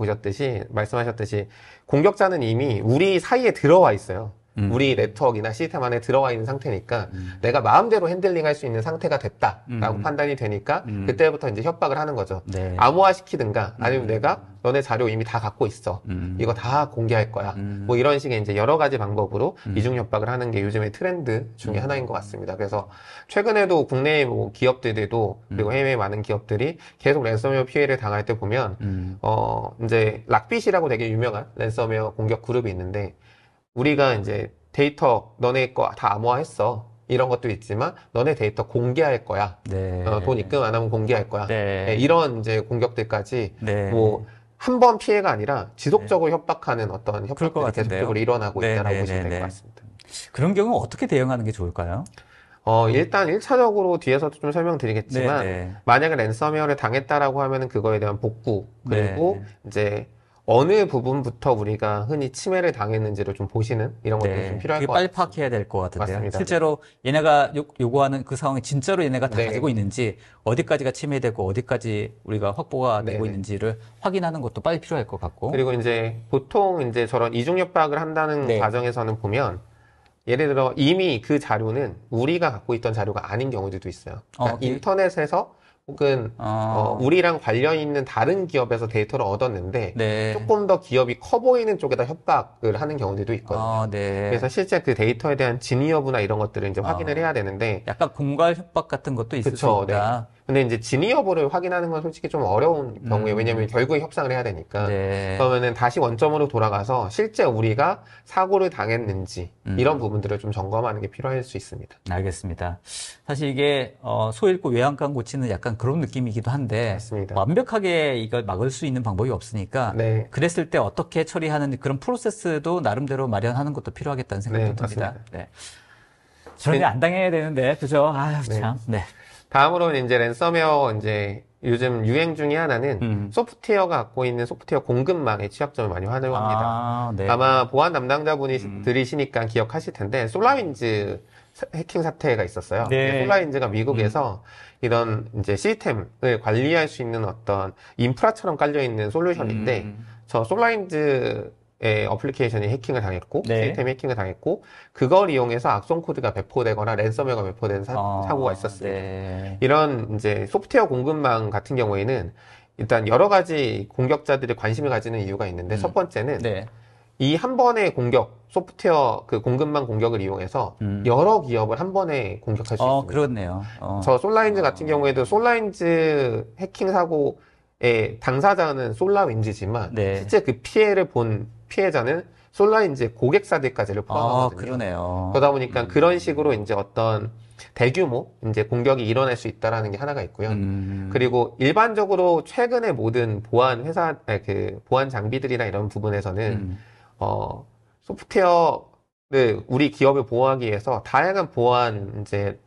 말씀하셨듯이 공격자는 이미 우리 사이에 들어와 있어요. 우리 네트워크나 시스템 안에 들어와 있는 상태니까 내가 마음대로 핸들링할 수 있는 상태가 됐다라고 판단이 되니까 그때부터 이제 협박을 하는 거죠. 네. 암호화 시키든가 아니면 내가 너네 자료 이미 다 갖고 있어. 이거 다 공개할 거야. 뭐 이런 식의 이제 여러 가지 방법으로 이중 협박을 하는 게 요즘의 트렌드 중에 하나인 것 같습니다. 그래서 최근에도 국내 뭐 기업들도 그리고 해외 많은 기업들이 계속 랜섬웨어 피해를 당할 때 보면 이제 락빗이라고 되게 유명한 랜섬웨어 공격 그룹이 있는데 우리가 이제 데이터 너네 거 다 암호화했어. 이런 것도 있지만 너네 데이터 공개할 거야. 네. 돈 입금 안 하면 공개할 거야. 네. 네, 이런 이제 공격들까지 네. 뭐 한 번 피해가 아니라 지속적으로 협박하는 어떤 그럴 것 협박들이 같은데요. 계속적으로 일어나고 네, 있다라고 네, 보시면 네, 될 것 네. 같습니다. 그런 경우 어떻게 대응하는 게 좋을까요? 일단 1차적으로 뒤에서도 좀 설명드리겠지만 네, 네. 만약에 랜섬웨어를 당했다라고 하면은 그거에 대한 복구 그리고 네. 이제 어느 부분부터 우리가 흔히 침해를 당했는지를 좀 보시는 이런 것들이 좀 필요할 그게 것 빨리 같아요. 파악해야 될 것 같은데요. 맞습니다. 실제로 얘네가 요구하는 그 상황이 진짜로 얘네가 다 네. 가지고 있는지 어디까지가 침해되고 어디까지 우리가 확보가 되고 네네. 있는지를 확인하는 것도 빨리 필요할 것 같고. 그리고 이제 보통 이제 저런 이중협박을 한다는 네. 과정에서는 보면 예를 들어 이미 그 자료는 우리가 갖고 있던 자료가 아닌 경우들도 있어요. 그러니까 인터넷에서 혹은 우리랑 관련 있는 다른 기업에서 데이터를 얻었는데 네. 조금 더 기업이 커 보이는 쪽에다 협박을 하는 경우들도 있거든요. 네. 그래서 실제 그 데이터에 대한 진위 여부나 이런 것들을 이제 확인을 해야 되는데 약간 공갈 협박 같은 것도 있을 그쵸, 수 있다. 근데 이제 진위 여부를 확인하는 건 솔직히 좀 어려운 경우에 왜냐면 결국에 협상을 해야 되니까 네. 그러면은 다시 원점으로 돌아가서 실제 우리가 사고를 당했는지 이런 부분들을 좀 점검하는 게 필요할 수 있습니다. 알겠습니다. 사실 이게 소 잃고 외양간 고치는 약간 그런 느낌이기도 한데 맞습니다. 완벽하게 이걸 막을 수 있는 방법이 없으니까 네. 그랬을 때 어떻게 처리하는 그런 프로세스도 나름대로 마련하는 것도 필요하겠다는 생각도 네, 듭니다. 맞습니다. 네. 저런 일 안 당해야 되는데 그죠? 아유 네. 참. 네. 다음으로는 이제 랜섬웨어 이제 요즘 유행 중에 하나는 소프트웨어가 갖고 있는 소프트웨어 공급망의 취약점을 많이 활용합니다. 네. 아마 보안 담당자분이 들으시니까 기억하실 텐데 솔라윈즈 해킹 사태가 있었어요. 네. 솔라윈즈가 미국에서 이런 이제 시스템을 관리할 수 있는 어떤 인프라처럼 깔려 있는 솔루션인데 저 솔라윈즈 어플리케이션이 해킹을 당했고 네. 시스템이 해킹을 당했고 그걸 이용해서 악성 코드가 배포되거나 랜섬웨어가 배포된 사고가 있었습니다. 네. 이런 이제 소프트웨어 공급망 같은 경우에는 일단 여러 가지 공격자들이 관심을 가지는 이유가 있는데 첫 번째는 네. 이 한 번의 공격 소프트웨어 그 공급망 공격을 이용해서 여러 기업을 한 번에 공격할 수 있습니다. 그렇네요. 저 솔라윈즈 같은 경우에도 솔라윈즈 해킹 사고의 당사자는 솔라윈즈지만 네. 실제 그 피해를 본 피해자는 솔라윈즈의 고객사들까지를 포함하거든요. 그러네요. 그러다 보니까 그런 식으로 이제 어떤 대규모 이제 공격이 일어날 수 있다라는 게 하나가 있고요. 그리고 일반적으로 최근에 모든 보안 회사 그 보안 장비들이나 이런 부분에서는 소프트웨어를 우리 기업을 보호하기 위해서 다양한 보안 이제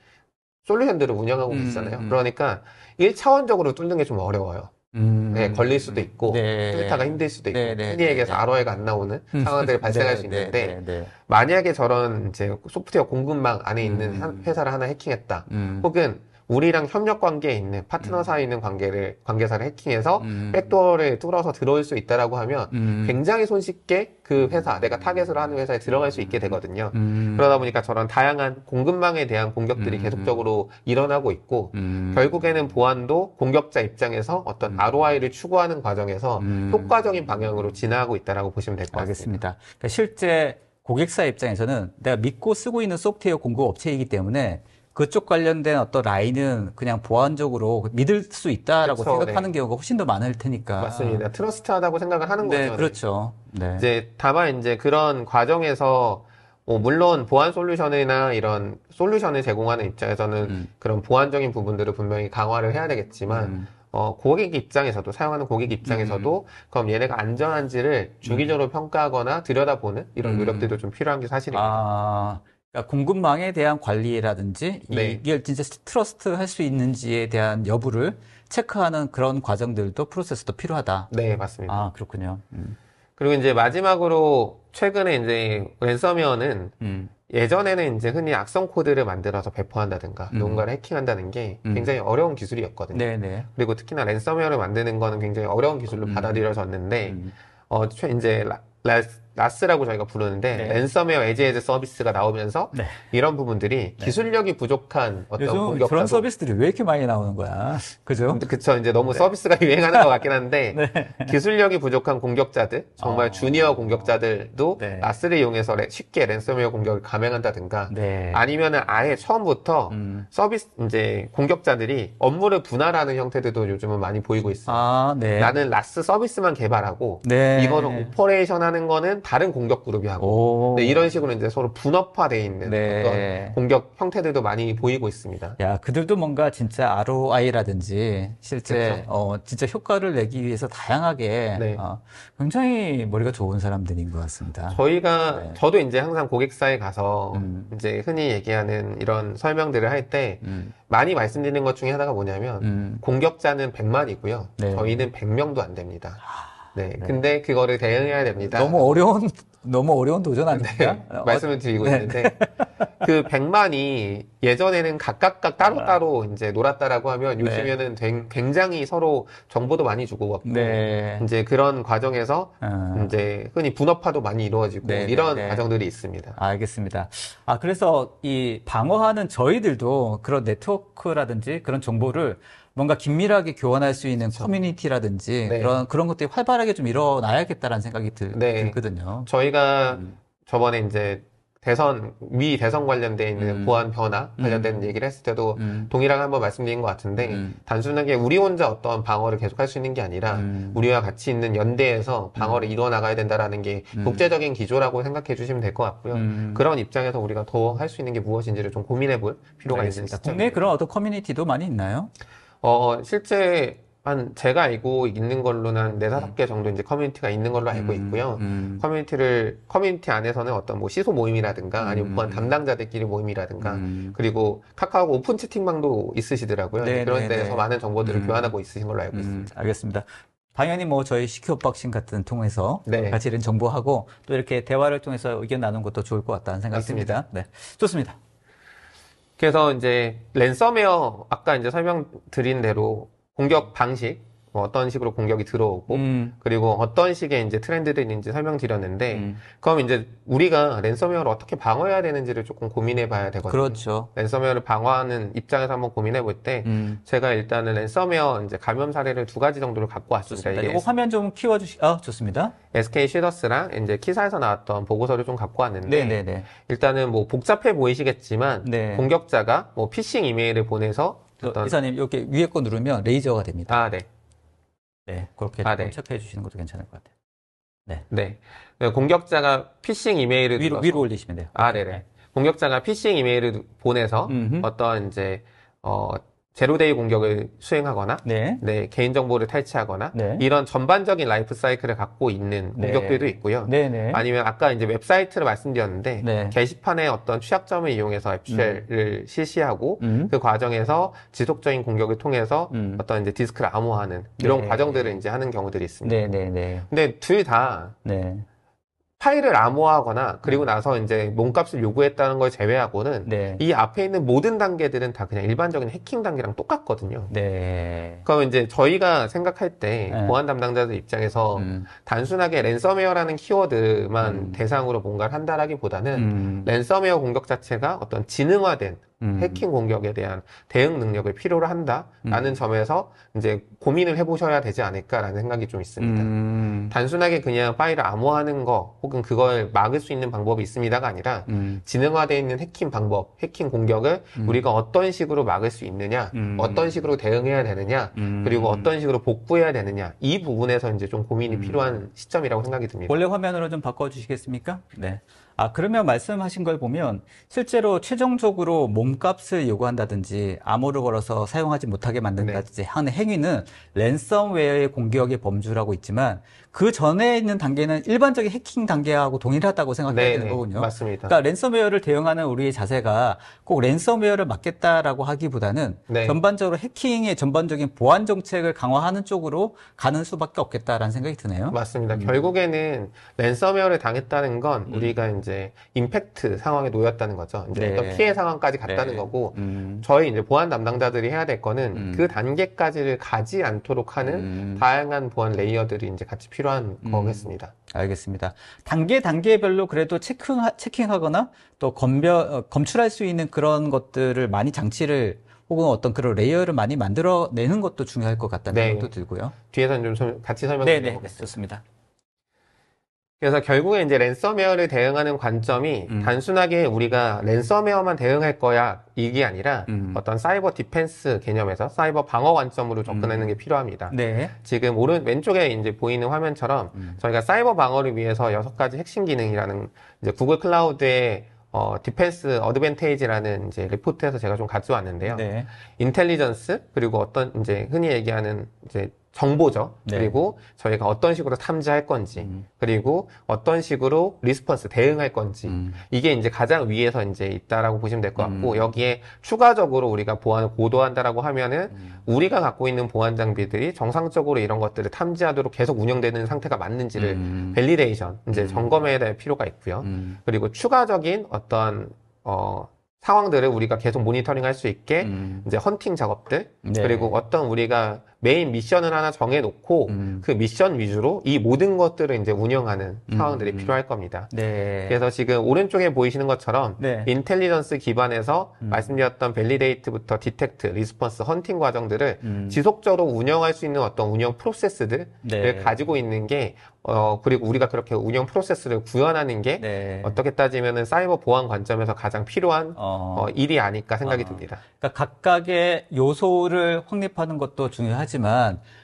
솔루션들을 운영하고 계시잖아요. 그러니까 1차원적으로 뚫는 게 좀 어려워요. 네, 걸릴 수도 있고, 뚫다가 힘들 수도 있고, 흔히 얘기해서 ROI가 안 나오는 상황들이 발생할 수 있는데, 만약에 저런 이제 소프트웨어 공급망 안에 있는 회사를 하나 해킹했다, 혹은 우리랑 협력 관계에 있는 파트너 사이에 있는 관계사를 해킹해서 백도어를 뚫어서 들어올 수 있다라고 하면 굉장히 손쉽게 그 회사, 내가 타겟으로 하는 회사에 들어갈 수 있게 되거든요. 그러다 보니까 저런 다양한 공급망에 대한 공격들이 계속적으로 일어나고 있고 결국에는 보안도 공격자 입장에서 어떤 ROI를 추구하는 과정에서 효과적인 방향으로 진화하고 있다라고 보시면 될 것 같습니다. 알겠습니다. 그러니까 실제 고객사 입장에서는 내가 믿고 쓰고 있는 소프트웨어 공급 업체이기 때문에 그쪽 관련된 어떤 라인은 그냥 보안적으로 믿을 수 있다라고 그렇죠, 생각하는 네. 경우가 훨씬 더 많을 테니까. 맞습니다. 트러스트하다고 생각을 하는 네, 거죠. 그렇죠. 네. 이제 다만 이제 그런 과정에서 물론 보안 솔루션이나 이런 솔루션을 제공하는 입장에서는 그런 보안적인 부분들을 분명히 강화를 해야 되겠지만 고객 입장에서도 사용하는 고객 입장에서도 그럼 얘네가 안전한지를 주기적으로 평가하거나 들여다보는 이런 노력들도 좀 필요한 게 사실입니다. 그러니까 공급망에 대한 관리라든지 네. 이게 진짜 트러스트 할 수 있는지에 대한 여부를 체크하는 그런 과정들도 프로세스도 필요하다. 네, 맞습니다. 아, 그렇군요. 그리고 이제 마지막으로 최근에 이제 랜섬웨어는 예전에는 이제 흔히 악성 코드를 만들어서 배포한다든가 누군가를 해킹한다는 게 굉장히 어려운 기술이었거든요. 네네. 그리고 특히나 랜섬웨어를 만드는 거는 굉장히 어려운 기술로 받아들여졌는데 이제 라스라고 저희가 부르는데 네. 랜섬웨어 에즈 서비스가 나오면서 네. 이런 부분들이 기술력이 부족한 어떤 요즘 공격자도 그런 서비스들이 왜 이렇게 많이 나오는 거야? 그죠? 그쵸. 이제 너무 서비스가 유행하는 것 같긴 한데, 기술력이 부족한 공격자들, 정말 주니어 공격자들도 네. 라스를 이용해서 쉽게 랜섬웨어 공격을 감행한다든가, 네. 아니면은 아예 처음부터 이제 공격자들이 업무를 분할하는 형태들도 요즘은 많이 보이고 있어요. 아, 네. 나는 라스 서비스만 개발하고, 네. 이거는 오퍼레이션 하는 거는 다른 공격 그룹이 하고, 네, 이런 식으로 이제 서로 분업화되어 있는 네. 어떤 공격 형태들도 많이 보이고 있습니다. 야, 그들도 뭔가 진짜 ROI라든지 실제 진짜 효과를 내기 위해서 다양하게 네. 굉장히 머리가 좋은 사람들인 것 같습니다. 저도 이제 항상 고객사에 가서 이제 흔히 얘기하는 이런 설명들을 할 때 많이 말씀드리는 것 중에 하나가 뭐냐면 공격자는 100만이고요. 네. 저희는 100명도 안 됩니다. 네. 근데 그거를 대응해야 됩니다. 너무 어려운 도전 아닙니까? 네, 말씀을 드리고 네. 있는데 그 100만이 예전에는 각각 따로따로 이제 놀았다라고 하면 요즘에는 굉장히 서로 정보도 많이 주고받고 네. 이제 그런 과정에서 이제 흔히 분업화도 많이 이루어지고 네, 이런 네. 과정들이 있습니다. 알겠습니다. 그래서 이 방어하는 저희들도 그런 네트워크라든지 그런 정보를 뭔가 긴밀하게 교환할 수 있는 커뮤니티라든지 네. 그런 것들이 활발하게 좀 일어나야겠다라는 생각이 들거든요. 저희가 저번에 이제 미 대선 관련돼 있는 보안 변화 관련된 얘기를 했을 때도 동일하게 한번 말씀드린 것 같은데 단순하게 우리 혼자 어떤 방어를 계속할 수 있는 게 아니라 우리와 같이 있는 연대에서 방어를 이루어 나가야 된다라는 게 국제적인 기조라고 생각해 주시면 될 것 같고요. 그런 입장에서 우리가 더 할 수 있는 게 무엇인지를 좀 고민해 볼 필요가 있는 시점. 국내에 그런 어떤 커뮤니티도 많이 있나요? 실제 제가 알고 있는 걸로는 한 4-5개 정도 이제 커뮤니티가 있는 걸로 알고 있고요. 커뮤니티 안에서는 어떤 뭐 시소 모임이라든가 아니면 보안 담당자들끼리 모임이라든가 그리고 카카오 오픈 채팅방도 있으시더라고요. 네, 그런 네, 데에서 네. 많은 정보들을 교환하고 있으신 걸로 알고 있습니다. 알겠습니다. 당연히 뭐 저희 시큐 언박싱 같은 통해서 네. 같이 이런 정보하고 또 이렇게 대화를 통해서 의견 나누는 것도 좋을 것 같다는 생각이 듭니다. 네. 좋습니다. 그래서 이제 랜섬웨어 아까 이제 설명드린 대로 공격 방식 뭐 어떤 식으로 공격이 들어오고 그리고 어떤 식의 이제 트렌드들이 있는지 설명드렸는데 그럼 이제 우리가 랜섬웨어를 어떻게 방어해야 되는지를 조금 고민해 봐야 되거든요. 그렇죠. 랜섬웨어를 방어하는 입장에서 한번 고민해 볼 때 제가 일단은 랜섬웨어 이제 감염 사례를 2가지 정도를 갖고 왔습니다. 좋습니다. 이게 이거 화면 좀 좋습니다. SK 시더스랑 이제 키사에서 나왔던 보고서를 좀 갖고 왔는데 네네네. 일단은 뭐 복잡해 보이시겠지만 네. 공격자가 뭐 피싱 이메일을 보내서 이사님 이렇게 위에 거 누르면 레이저가 됩니다. 네. 네, 그렇게 네. 체크해 주시는 것도 괜찮을 것 같아요. 네. 네. 공격자가 피싱 이메일을 위로 올리시면 돼요. 네네. 공격자가 피싱 이메일을 보내서 어떤 이제 제로데이 공격을 수행하거나 네. 개인정보를 탈취하거나 네. 이런 전반적인 라이프 사이클을 갖고 있는 공격들도 있고요. 네네. 아니면 아까 이제 웹사이트를 말씀드렸는데 네. 게시판의 어떤 취약점을 이용해서 앱쉘을 실시하고 그 과정에서 지속적인 공격을 통해서 어떤 이제 디스크를 암호화하는 이런 네. 과정들을 이제 하는 경우들이 있습니다. 네네네. 근데 둘 다 네. 파일을 암호화하거나 그리고 나서 이제 몸값을 요구했다는 걸 제외하고는 네. 이 앞에 있는 모든 단계들은 다 그냥 일반적인 해킹 단계랑 똑같거든요. 네. 그럼 이제 저희가 생각할 때 네. 보안 담당자들 입장에서 단순하게 랜섬웨어라는 키워드만 대상으로 뭔가를 한다라기보다는 랜섬웨어 공격 자체가 어떤 지능화된 해킹 공격에 대한 대응 능력을 필요로 한다라는 점에서 이제 고민을 해보셔야 되지 않을까라는 생각이 좀 있습니다. 단순하게 그냥 파일을 암호화하는 거 혹은 그걸 막을 수 있는 방법이 있습니다가 아니라 지능화되어 있는 해킹 방법, 해킹 공격을 우리가 어떤 식으로 막을 수 있느냐, 어떤 식으로 대응해야 되느냐, 그리고 어떤 식으로 복구해야 되느냐, 이 부분에서 이제 좀 고민이 필요한 시점이라고 생각이 듭니다. 원래 화면으로 좀 바꿔주시겠습니까? 네. 그러면 말씀하신 걸 보면 실제로 최종적으로 몸값을 요구한다든지 암호를 걸어서 사용하지 못하게 만든다든지 하는 행위는 랜섬웨어의 공격의 범주라고 있지만 그 전에 있는 단계는 일반적인 해킹 단계하고 동일하다고 생각해야 되는 거군요. 맞습니다. 그러니까 랜섬웨어를 대응하는 우리의 자세가 꼭 랜섬웨어를 막겠다라고 하기보다는 전반적으로 해킹의 전반적인 보안 정책을 강화하는 쪽으로 가는 수밖에 없겠다라는 생각이 드네요. 맞습니다. 결국에는 랜섬웨어를 당했다는 건 우리가 이제 임팩트 상황에 놓였다는 거죠. 이제 어떤 피해 상황까지 갔다는 거고 저희 이제 보안 담당자들이 해야 될 거는 그 단계까지를 가지 않도록 하는 다양한 보안 레이어들이 이제 같이 필요한 거겠습니다. 알겠습니다. 단계별로 그래도 체킹하거나 또 검출할 수 있는 그런 것들을 많이 장치를 혹은 어떤 그런 레이어를 많이 만들어내는 것도 중요할 것 같다는 생각도 들고요. 뒤에서는 좀 같이 설명드리겠습니다. 네, 좋습니다. 그래서 결국에 이제 랜섬웨어를 대응하는 관점이 단순하게 우리가 랜섬웨어만 대응할 거야 이게 아니라 어떤 사이버 디펜스 개념에서 사이버 방어 관점으로 접근하는 게 필요합니다. 네. 지금 왼쪽에 이제 보이는 화면처럼 저희가 사이버 방어를 위해서 6가지 핵심 기능이라는 이제 구글 클라우드의 디펜스 어드밴테이지라는 이제 리포트에서 제가 좀 가져왔는데요. 네. 인텔리전스 그리고 어떤 이제 흔히 얘기하는 이제 정보죠. 네. 그리고 저희가 어떤 식으로 탐지할 건지, 그리고 어떤 식으로 리스폰스 대응할 건지, 이게 이제 가장 위에서 이제 있다라고 보시면 될 것 같고, 여기에 추가적으로 우리가 보안을 고도한다라고 하면은, 우리가 갖고 있는 보안 장비들이 정상적으로 이런 것들을 탐지하도록 계속 운영되는 상태가 맞는지를 밸리데이션, 이제 점검해야 될 필요가 있고요. 그리고 추가적인 어떤, 상황들을 우리가 계속 모니터링 할 수 있게 이제 헌팅 작업들 그리고 어떤 우리가 메인 미션을 하나 정해놓고 그 미션 위주로 이 모든 것들을 이제 운영하는 상황들이 필요할 겁니다. 네. 그래서 지금 오른쪽에 보이시는 것처럼 인텔리전스 기반에서 말씀드렸던 밸리데이트부터 디텍트, 리스폰스, 헌팅 과정들을 지속적으로 운영할 수 있는 어떤 운영 프로세스들을 가지고 있는 게 그리고 우리가 그렇게 운영 프로세스를 구현하는 게 어떻게 따지면은 사이버 보안 관점에서 가장 필요한 일이 아닐까 생각이 듭니다. 그러니까 각각의 요소를 확립하는 것도 중요하지만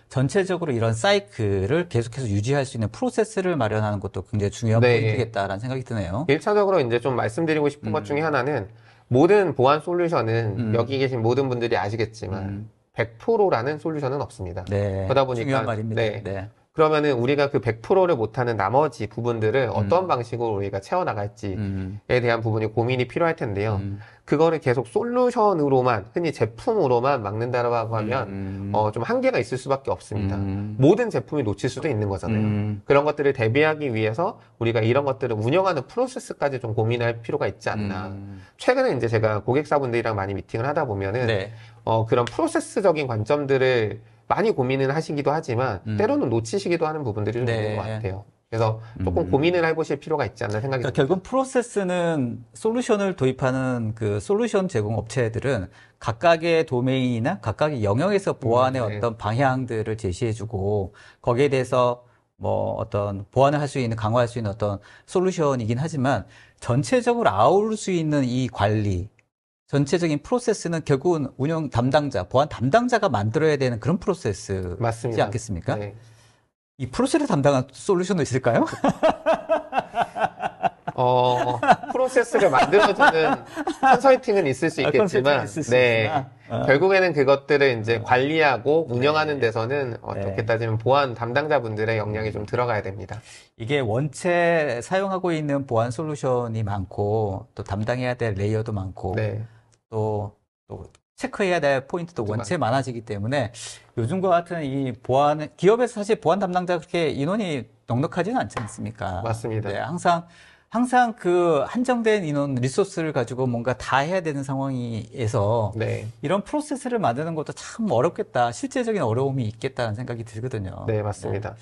전체적으로 이런 사이클을 계속해서 유지할 수 있는 프로세스를 마련하는 것도 굉장히 중요한 포인트겠다라는 생각이 드네요. 1차적으로 이제 좀 말씀드리고 싶은 것 중에 하나는 모든 보안 솔루션은 여기 계신 모든 분들이 아시겠지만 100%라는 솔루션은 없습니다. 그러다 보니까 중요한 말입니다. 그러면은 우리가 그 100%를 못하는 나머지 부분들을 어떤 방식으로 우리가 채워나갈지에 대한 부분이 고민이 필요할 텐데요. 그거를 계속 솔루션으로만, 흔히 제품으로만 막는다라고 하면 좀 한계가 있을 수밖에 없습니다. 모든 제품이 놓칠 수도 있는 거잖아요. 그런 것들을 대비하기 위해서 우리가 이런 것들을 운영하는 프로세스까지 좀 고민할 필요가 있지 않나. 최근에 이제 제가 고객사분들이랑 많이 미팅을 하다 보면은 그런 프로세스적인 관점들을 많이 고민을 하시기도 하지만 때로는 놓치시기도 하는 부분들이 좀 있는 것 같아요. 그래서 조금 고민을 해보실 필요가 있지 않나 생각이 듭니다. 결국 프로세스는 솔루션을 도입하는 그 솔루션 제공 업체들은 각각의 도메인이나 각각의 영역에서 보안의 어떤 방향들을 제시해주고 거기에 대해서 뭐 어떤 보완을 할 수 있는 강화할 수 있는 어떤 솔루션이긴 하지만 전체적으로 아우를 수 있는 이 관리 전체적인 프로세스는 결국은 운영 담당자, 보안 담당자가 만들어야 되는 그런 프로세스지 맞습니다. 않겠습니까? 이 프로세스를 담당한 솔루션도 있을까요? 프로세스를 만들어주는 컨설팅은 있을 수 있겠지만, 결국에는 그것들을 이제 관리하고 운영하는 데서는 어떻게 따지면 보안 담당자분들의 역량이 좀 들어가야 됩니다. 이게 원체 사용하고 있는 보안 솔루션이 많고, 또 담당해야 될 레이어도 많고, 또 체크해야 될 포인트도 원체 많아지기 때문에 요즘과 같은 이 기업에서 사실 보안 담당자 그렇게 인원이 넉넉하지는 않지 않습니까? 맞습니다. 네, 항상 그 한정된 인원 리소스를 가지고 뭔가 다 해야 되는 상황에서 네. 이런 프로세스를 만드는 것도 참 어렵겠다. 실제적인 어려움이 있겠다는 생각이 들거든요. 네, 맞습니다.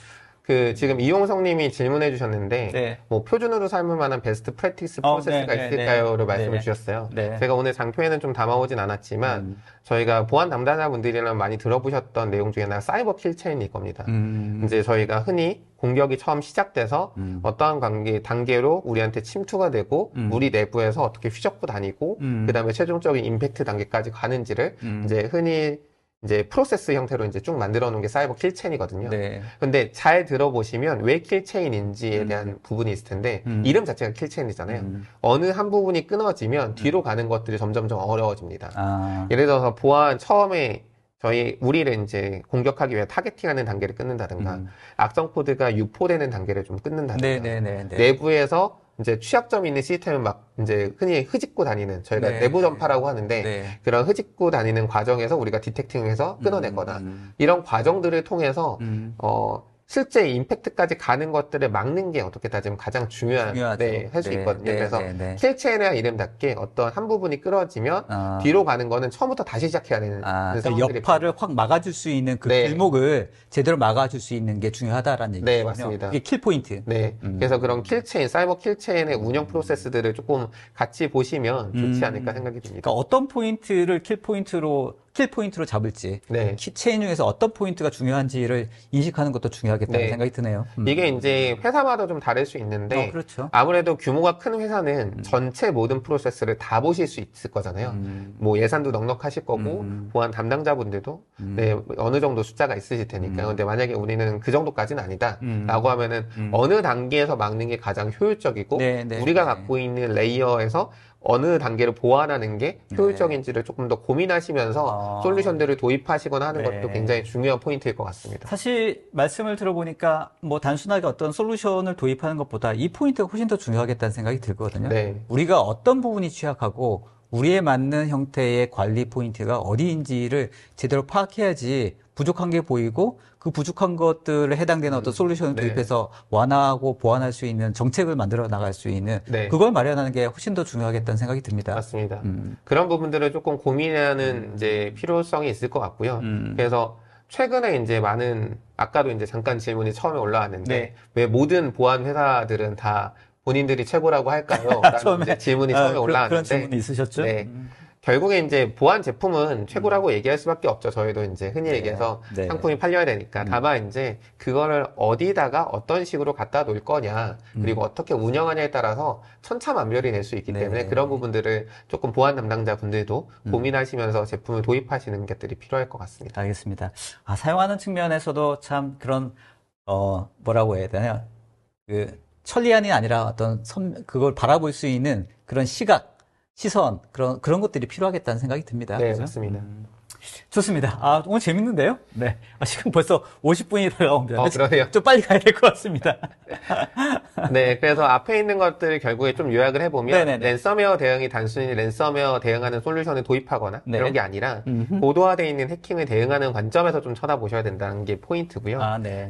지금 이용성 님이 질문해 주셨는데, 네. 뭐, 표준으로 삼을 만한 베스트 프랙티스 프로세스가 있을까요?를 말씀을 주셨어요. 네. 제가 오늘 장표에는 좀 담아오진 않았지만, 저희가 보안 담당자분들이랑 많이 들어보셨던 내용 중에 하나가 사이버 킬체인일 겁니다. 이제 저희가 흔히 공격이 처음 시작돼서 어떠한 단계로 우리한테 침투가 되고, 우리 내부에서 어떻게 휘젓고 다니고, 그 다음에 최종적인 임팩트 단계까지 가는지를 이제 흔히 이제 프로세스 형태로 이제 쭉 만들어 놓은 게 사이버 킬체인이거든요. 네. 근데 잘 들어보시면 왜 킬체인인지에 대한 부분이 있을 텐데, 이름 자체가 킬체인이잖아요. 어느 한 부분이 끊어지면 뒤로 가는 것들이 점점 어려워집니다. 예를 들어서 보안 처음에 우리를 이제 공격하기 위해 타겟팅하는 단계를 끊는다든가, 악성 코드가 유포되는 단계를 좀 끊는다든가, 내부에서 이제 취약점이 있는 시스템을 막 이제 흔히 흐집고 다니는, 저희가 내부 전파라고 하는데, 그런 흐집고 다니는 과정에서 우리가 디텍팅해서 끊어내거나, 이런 과정들을 통해서 실제 임팩트까지 가는 것들을 막는 게 어떻게 따지면 가장 중요한 할 수 있거든요. 그래서 킬체인이라는 이름답게 어떤 한 부분이 끊어지면 뒤로 가는 거는 처음부터 다시 시작해야 되는 그 여파를 확 막아줄 수 있는 그 길목을 제대로 막아줄 수 있는 게 중요하다라는 얘기죠. 네, 맞습니다. 이게 킬포인트. 네. 그래서 그런 킬체인, 사이버 킬체인의 운영 프로세스들을 조금 같이 보시면 좋지 않을까 생각이 듭니다. 그러니까 어떤 포인트를 킬포인트로 잡을지, 체인 중에서 어떤 포인트가 중요한지를 인식하는 것도 중요하겠다는 생각이 드네요. 이게 이제 회사마다 좀 다를 수 있는데, 그렇죠. 아무래도 규모가 큰 회사는 전체 모든 프로세스를 다 보실 수 있을 거잖아요. 뭐 예산도 넉넉하실 거고, 보안 담당자분들도 어느 정도 숫자가 있으실 테니까. 근데 만약에 우리는 그 정도까지는 아니다 라고 하면은 어느 단계에서 막는 게 가장 효율적이고, 우리가 갖고 있는 레이어에서 어느 단계를 보완하는 게 효율적인지를 조금 더 고민하시면서 솔루션들을 도입하시거나 하는 것도 굉장히 중요한 포인트일 것 같습니다. 사실 말씀을 들어보니까 뭐 단순하게 어떤 솔루션을 도입하는 것보다 이 포인트가 훨씬 더 중요하겠다는 생각이 들거든요. 우리가 어떤 부분이 취약하고 우리에 맞는 형태의 관리 포인트가 어디인지를 제대로 파악해야지 부족한 게 보이고 그 부족한 것들에 해당되는 어떤 솔루션을 도입해서 완화하고 보완할 수 있는 정책을 만들어 나갈 수 있는 그걸 마련하는 게 훨씬 더 중요하겠다는 생각이 듭니다. 맞습니다. 그런 부분들을 조금 고민하는 이제 필요성이 있을 것 같고요. 그래서 최근에 이제 아까도 이제 잠깐 질문이 처음에 올라왔는데 왜 모든 보안 회사들은 다 본인들이 최고라고 할까요? 라는 이제 질문이 처음에 올라왔는데 그런 질문이 있으셨죠? 결국에 이제 보안 제품은 최고라고 얘기할 수밖에 없죠. 저희도 이제 흔히 얘기해서 상품이 팔려야 되니까. 다만 이제 그거를 어디다가 어떤 식으로 갖다 놓을 거냐, 그리고 어떻게 운영하냐에 따라서 천차만별이 될 수 있기 때문에 그런 부분들을 조금 보안 담당자 분들도 고민하시면서 제품을 도입하시는 것들이 필요할 것 같습니다. 알겠습니다. 사용하는 측면에서도 참 그런 뭐라고 해야 되나요? 천리안이 아니라 어떤 그걸 바라볼 수 있는 그런 시선, 그런 것들이 필요하겠다는 생각이 듭니다. 네, 그죠? 맞습니다. 좋습니다. 오늘 재밌는데요? 네. 지금 벌써 50분이 다가옵니다. 그러네요. 좀 빨리 가야 될 것 같습니다. 네, 그래서 앞에 있는 것들을 결국에 좀 요약을 해보면, 랜섬웨어 대응이 단순히 랜섬웨어 대응하는 솔루션을 도입하거나 그런 게 아니라, 고도화되어 있는 해킹을 대응하는 관점에서 좀 쳐다보셔야 된다는 게 포인트고요.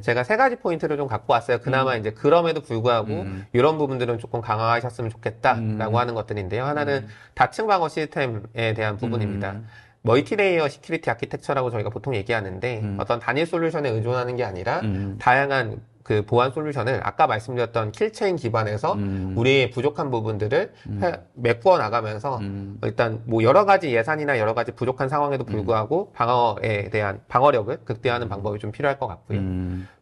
제가 3가지 포인트를 좀 갖고 왔어요. 그나마 이제 그럼에도 불구하고, 이런 부분들은 조금 강화하셨으면 좋겠다라고 하는 것들인데요. 하나는 다층 방어 시스템에 대한 부분입니다. 멀티레이어 시큐리티 아키텍처라고 저희가 보통 얘기하는데 어떤 단일 솔루션에 의존하는 게 아니라 다양한 그 보안 솔루션을 아까 말씀드렸던 킬체인 기반에서 우리의 부족한 부분들을 메꾸어 나가면서 일단 뭐 여러 가지 예산이나 여러 가지 부족한 상황에도 불구하고 방어에 대한 방어력을 극대화하는 방법이 좀 필요할 것 같고요.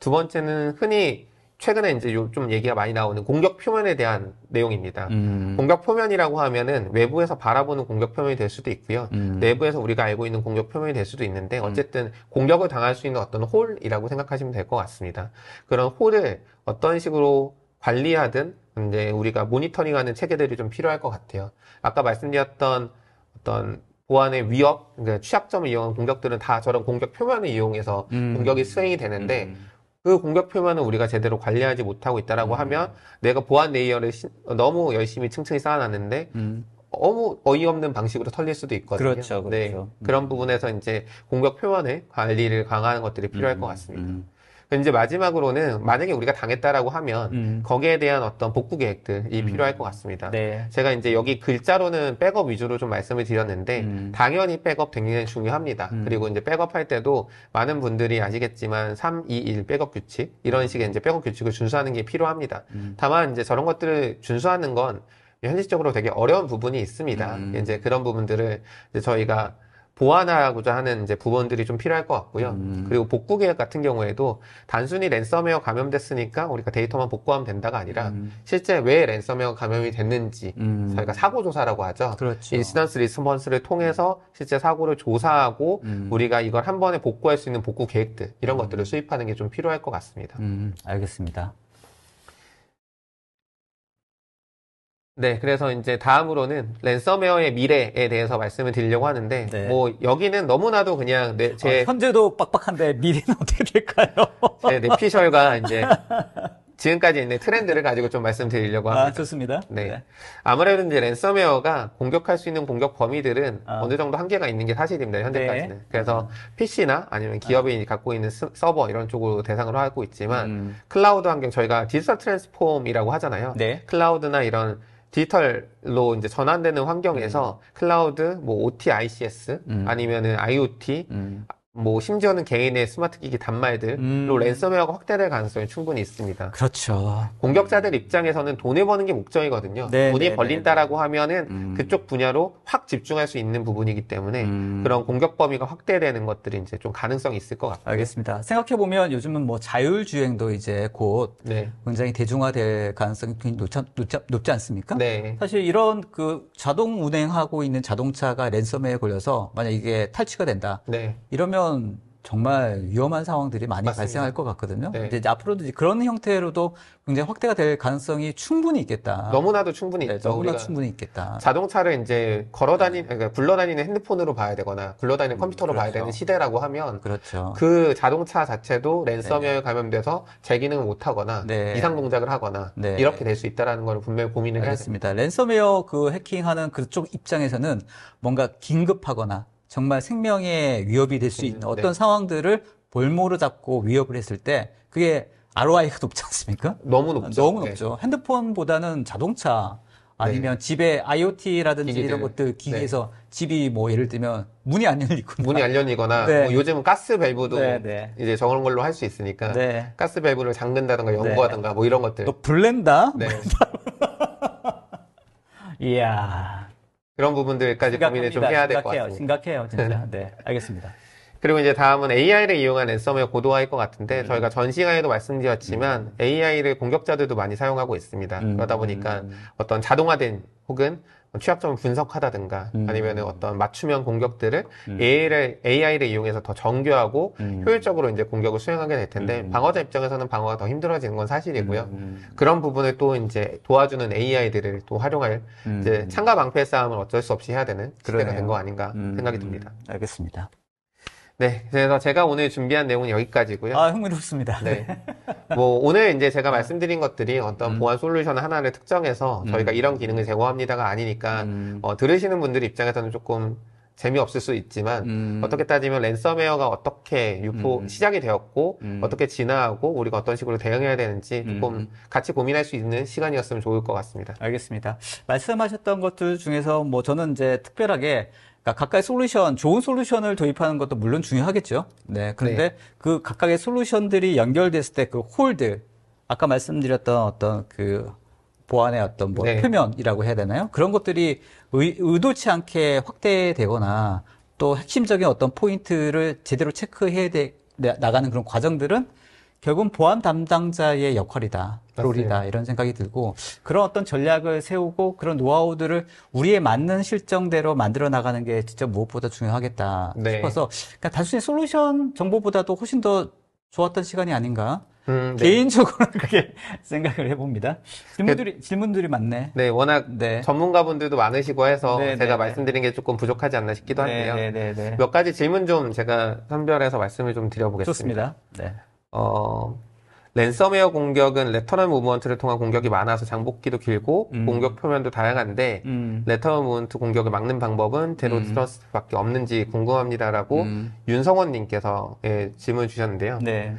두 번째는 흔히 최근에 이제 좀 얘기가 많이 나오는 공격 표면에 대한 내용입니다. 공격 표면이라고 하면은 외부에서 바라보는 공격 표면이 될 수도 있고요. 내부에서 우리가 알고 있는 공격 표면이 될 수도 있는데 어쨌든 공격을 당할 수 있는 어떤 홀이라고 생각하시면 될 것 같습니다. 그런 홀을 어떤 식으로 관리하든 이제 우리가 모니터링하는 체계들이 좀 필요할 것 같아요. 아까 말씀드렸던 어떤 보안의 위협, 그러니까 취약점을 이용한 공격들은 다 저런 공격 표면을 이용해서 공격이 수행이 되는데 그 공격 표면을 우리가 제대로 관리하지 못하고 있다라고 하면 내가 보안 레이어를 너무 열심히 층층이 쌓아놨는데 너무 어이없는 방식으로 털릴 수도 있거든요. 그렇죠. 네, 그런 부분에서 이제 공격 표면의 관리를 강화하는 것들이 필요할 것 같습니다. 이제 마지막으로는 만약에 우리가 당했다라고 하면 거기에 대한 어떤 복구 계획들이 필요할 것 같습니다. 네. 제가 이제 여기 글자로는 백업 위주로 좀 말씀을 드렸는데 당연히 백업 굉장히 중요합니다. 그리고 이제 백업할 때도 많은 분들이 아시겠지만 321 백업 규칙 이런 식의 이제 백업 규칙을 준수하는 게 필요합니다. 다만 이제 저런 것들을 준수하는 건 현실적으로 되게 어려운 부분이 있습니다. 이제 그런 부분들을 이제 저희가 보완하고자 하는 이제 부분들이 좀 필요할 것 같고요. 그리고 복구 계획 같은 경우에도 단순히 랜섬웨어 감염됐으니까 우리가 데이터만 복구하면 된다가 아니라 실제 왜 랜섬웨어 감염이 됐는지 저희가 사고 조사라고 하죠. 그렇죠. 인시던스 리스폰스를 통해서 실제 사고를 조사하고 우리가 이걸 한 번에 복구할 수 있는 복구 계획들 이런 것들을 수립하는 게 좀 필요할 것 같습니다. 알겠습니다. 네, 그래서 이제 다음으로는 랜섬웨어의 미래에 대해서 말씀을 드리려고 하는데, 네. 뭐, 여기는 너무나도 그냥 현재도 빡빡한데 미래는 어떻게 될까요? 제 뇌피셜과 이제 지금까지 있는 트렌드를 가지고 좀 말씀드리려고 합니다. 좋습니다. 네. 아무래도 이제 랜섬웨어가 공격할 수 있는 공격 범위들은 어느 정도 한계가 있는 게 사실입니다, 현재까지는. 네. 그래서 PC나 아니면 기업이 갖고 있는 서버 이런 쪽으로 대상으로 하고 있지만, 클라우드 환경, 저희가 디지털 트랜스폼이라고 하잖아요. 네. 클라우드나 이런 디지털로 이제 전환되는 환경에서 클라우드, 뭐 OT, ICS, 아니면은 IoT, 뭐 심지어는 개인의 스마트 기기 단말들로 랜섬웨어가 확대될 가능성이 충분히 있습니다. 그렇죠. 공격자들 입장에서는 돈을 버는 게 목적이거든요. 네, 돈이 네, 벌린다라고 하면은 그쪽 분야로 확 집중할 수 있는 부분이기 때문에 그런 공격 범위가 확대되는 것들이 이제 좀 가능성이 있을 것 같아요. 알겠습니다. 생각해보면 요즘은 뭐 자율주행도 이제 곧 네. 굉장히 대중화될 가능성이 굉장히 높지 않습니까? 네. 사실 이런 그 자동 운행하고 있는 자동차가 랜섬웨어에 걸려서 만약 이게 탈취가 된다. 네. 이러면 정말 위험한 상황들이 많이 맞습니다. 발생할 것 같거든요. 네. 이제 앞으로도 이제 그런 형태로도 굉장히 확대가 될 가능성이 충분히 있겠다. 너무나도 충분히 네, 있죠. 너무나 우리가 충분히 있겠다. 자동차를 이제 그러니까 굴러다니는 핸드폰으로 봐야 되거나 굴러다니는 컴퓨터로 봐야 그렇죠. 되는 시대라고 하면 그렇죠. 그 자동차 자체도 랜섬웨어에 감염돼서 제 기능을 못하거나 네. 이상 동작을 하거나 네. 이렇게 될 수 있다는 걸 분명히 고민을 해야 됩니다. 알겠습니다. 랜섬웨어 그 해킹하는 그쪽 입장에서는 뭔가 긴급하거나 정말 생명에 위협이 될 수 있는 어떤 상황들을 볼모로 잡고 위협을 했을 때 그게 ROI가 높지 않습니까? 너무 높죠. 너무 높죠. 핸드폰보다는 자동차 아니면 집에 IoT라든지 기기들. 이런 것들 기기에서 집이 뭐 예를 들면 문이 안 열리거나 문이 안 열리거나 네. 뭐 요즘은 가스 밸브도 네. 이제 저런 걸로 할 수 있으니까 네. 가스 밸브를 잠근다든가 연구하든가 뭐 이런 것들. 너 불낸다? 네. 이야. 그런 부분들까지 고민을 좀 해야 될 것 같습니다. 심각해요, 진짜. 네, 알겠습니다. 그리고 이제 다음은 AI를 이용한 랜섬웨어 고도화일 것 같은데 저희가 전 시간에도 말씀드렸지만 AI를 공격자들도 많이 사용하고 있습니다. 그러다 보니까 어떤 자동화된 혹은 취약점을 분석하다든가 아니면 어떤 맞춤형 공격들을 AI를 이용해서 더 정교하고 효율적으로 이제 공격을 수행하게 될 텐데 방어자 입장에서는 방어가 더 힘들어지는 건 사실이고요. 그런 부분을 또 이제 도와주는 AI들을 또 활용할 이제 창과 방패 싸움을 어쩔 수 없이 해야 되는 시대가 된 거 아닌가 생각이 듭니다. 알겠습니다. 네, 그래서 제가 오늘 준비한 내용은 여기까지고요. 흥미롭습니다. 네. 뭐 오늘 이제 제가 말씀드린 것들이 어떤 보안 솔루션 하나를 특정해서 저희가 이런 기능을 제공합니다가 아니니까 들으시는 분들 입장에서는 조금 재미없을 수 있지만 어떻게 따지면 랜섬웨어가 어떻게 시작이 되었고 어떻게 진화하고 우리가 어떤 식으로 대응해야 되는지 조금 같이 고민할 수 있는 시간이었으면 좋을 것 같습니다. 알겠습니다. 말씀하셨던 것들 중에서 뭐 저는 이제 특별하게 각각의 솔루션, 좋은 솔루션을 도입하는 것도 물론 중요하겠죠. 네. 그런데 네. 그 각각의 솔루션들이 연결됐을 때 그 홀드, 아까 말씀드렸던 어떤 그 보안의 어떤 뭐 네. 표면이라고 해야 되나요? 그런 것들이 의도치 않게 확대되거나 또 핵심적인 어떤 포인트를 제대로 체크해야 나가는 그런 과정들은 결국은 보안 담당자의 역할이다. 롤이다. 이런 생각이 들고 그런 어떤 전략을 세우고 그런 노하우들을 우리에 맞는 실정대로 만들어 나가는 게 진짜 무엇보다 중요하겠다 네. 싶어서 그러니까 단순히 솔루션 정보보다도 훨씬 더 좋았던 시간이 아닌가. 네. 개인적으로는 그렇게 생각을 해봅니다. 질문들이 많네. 네, 워낙 네. 전문가분들도 많으시고 해서 네, 제가 네, 말씀드린 게 조금 부족하지 않나 싶기도 한데요. 네. 몇 가지 질문 좀 제가 선별해서 말씀을 좀 드려보겠습니다. 좋습니다. 네. 랜섬웨어 공격은 레터럴 무브먼트를 통한 공격이 많아서 장복기도 길고 공격 표면도 다양한데 레터럴 무브먼트 공격을 막는 방법은 제로 트러스트밖에 없는지 궁금합니다라고 윤성원 님께서 질문을 주셨는데요. 네.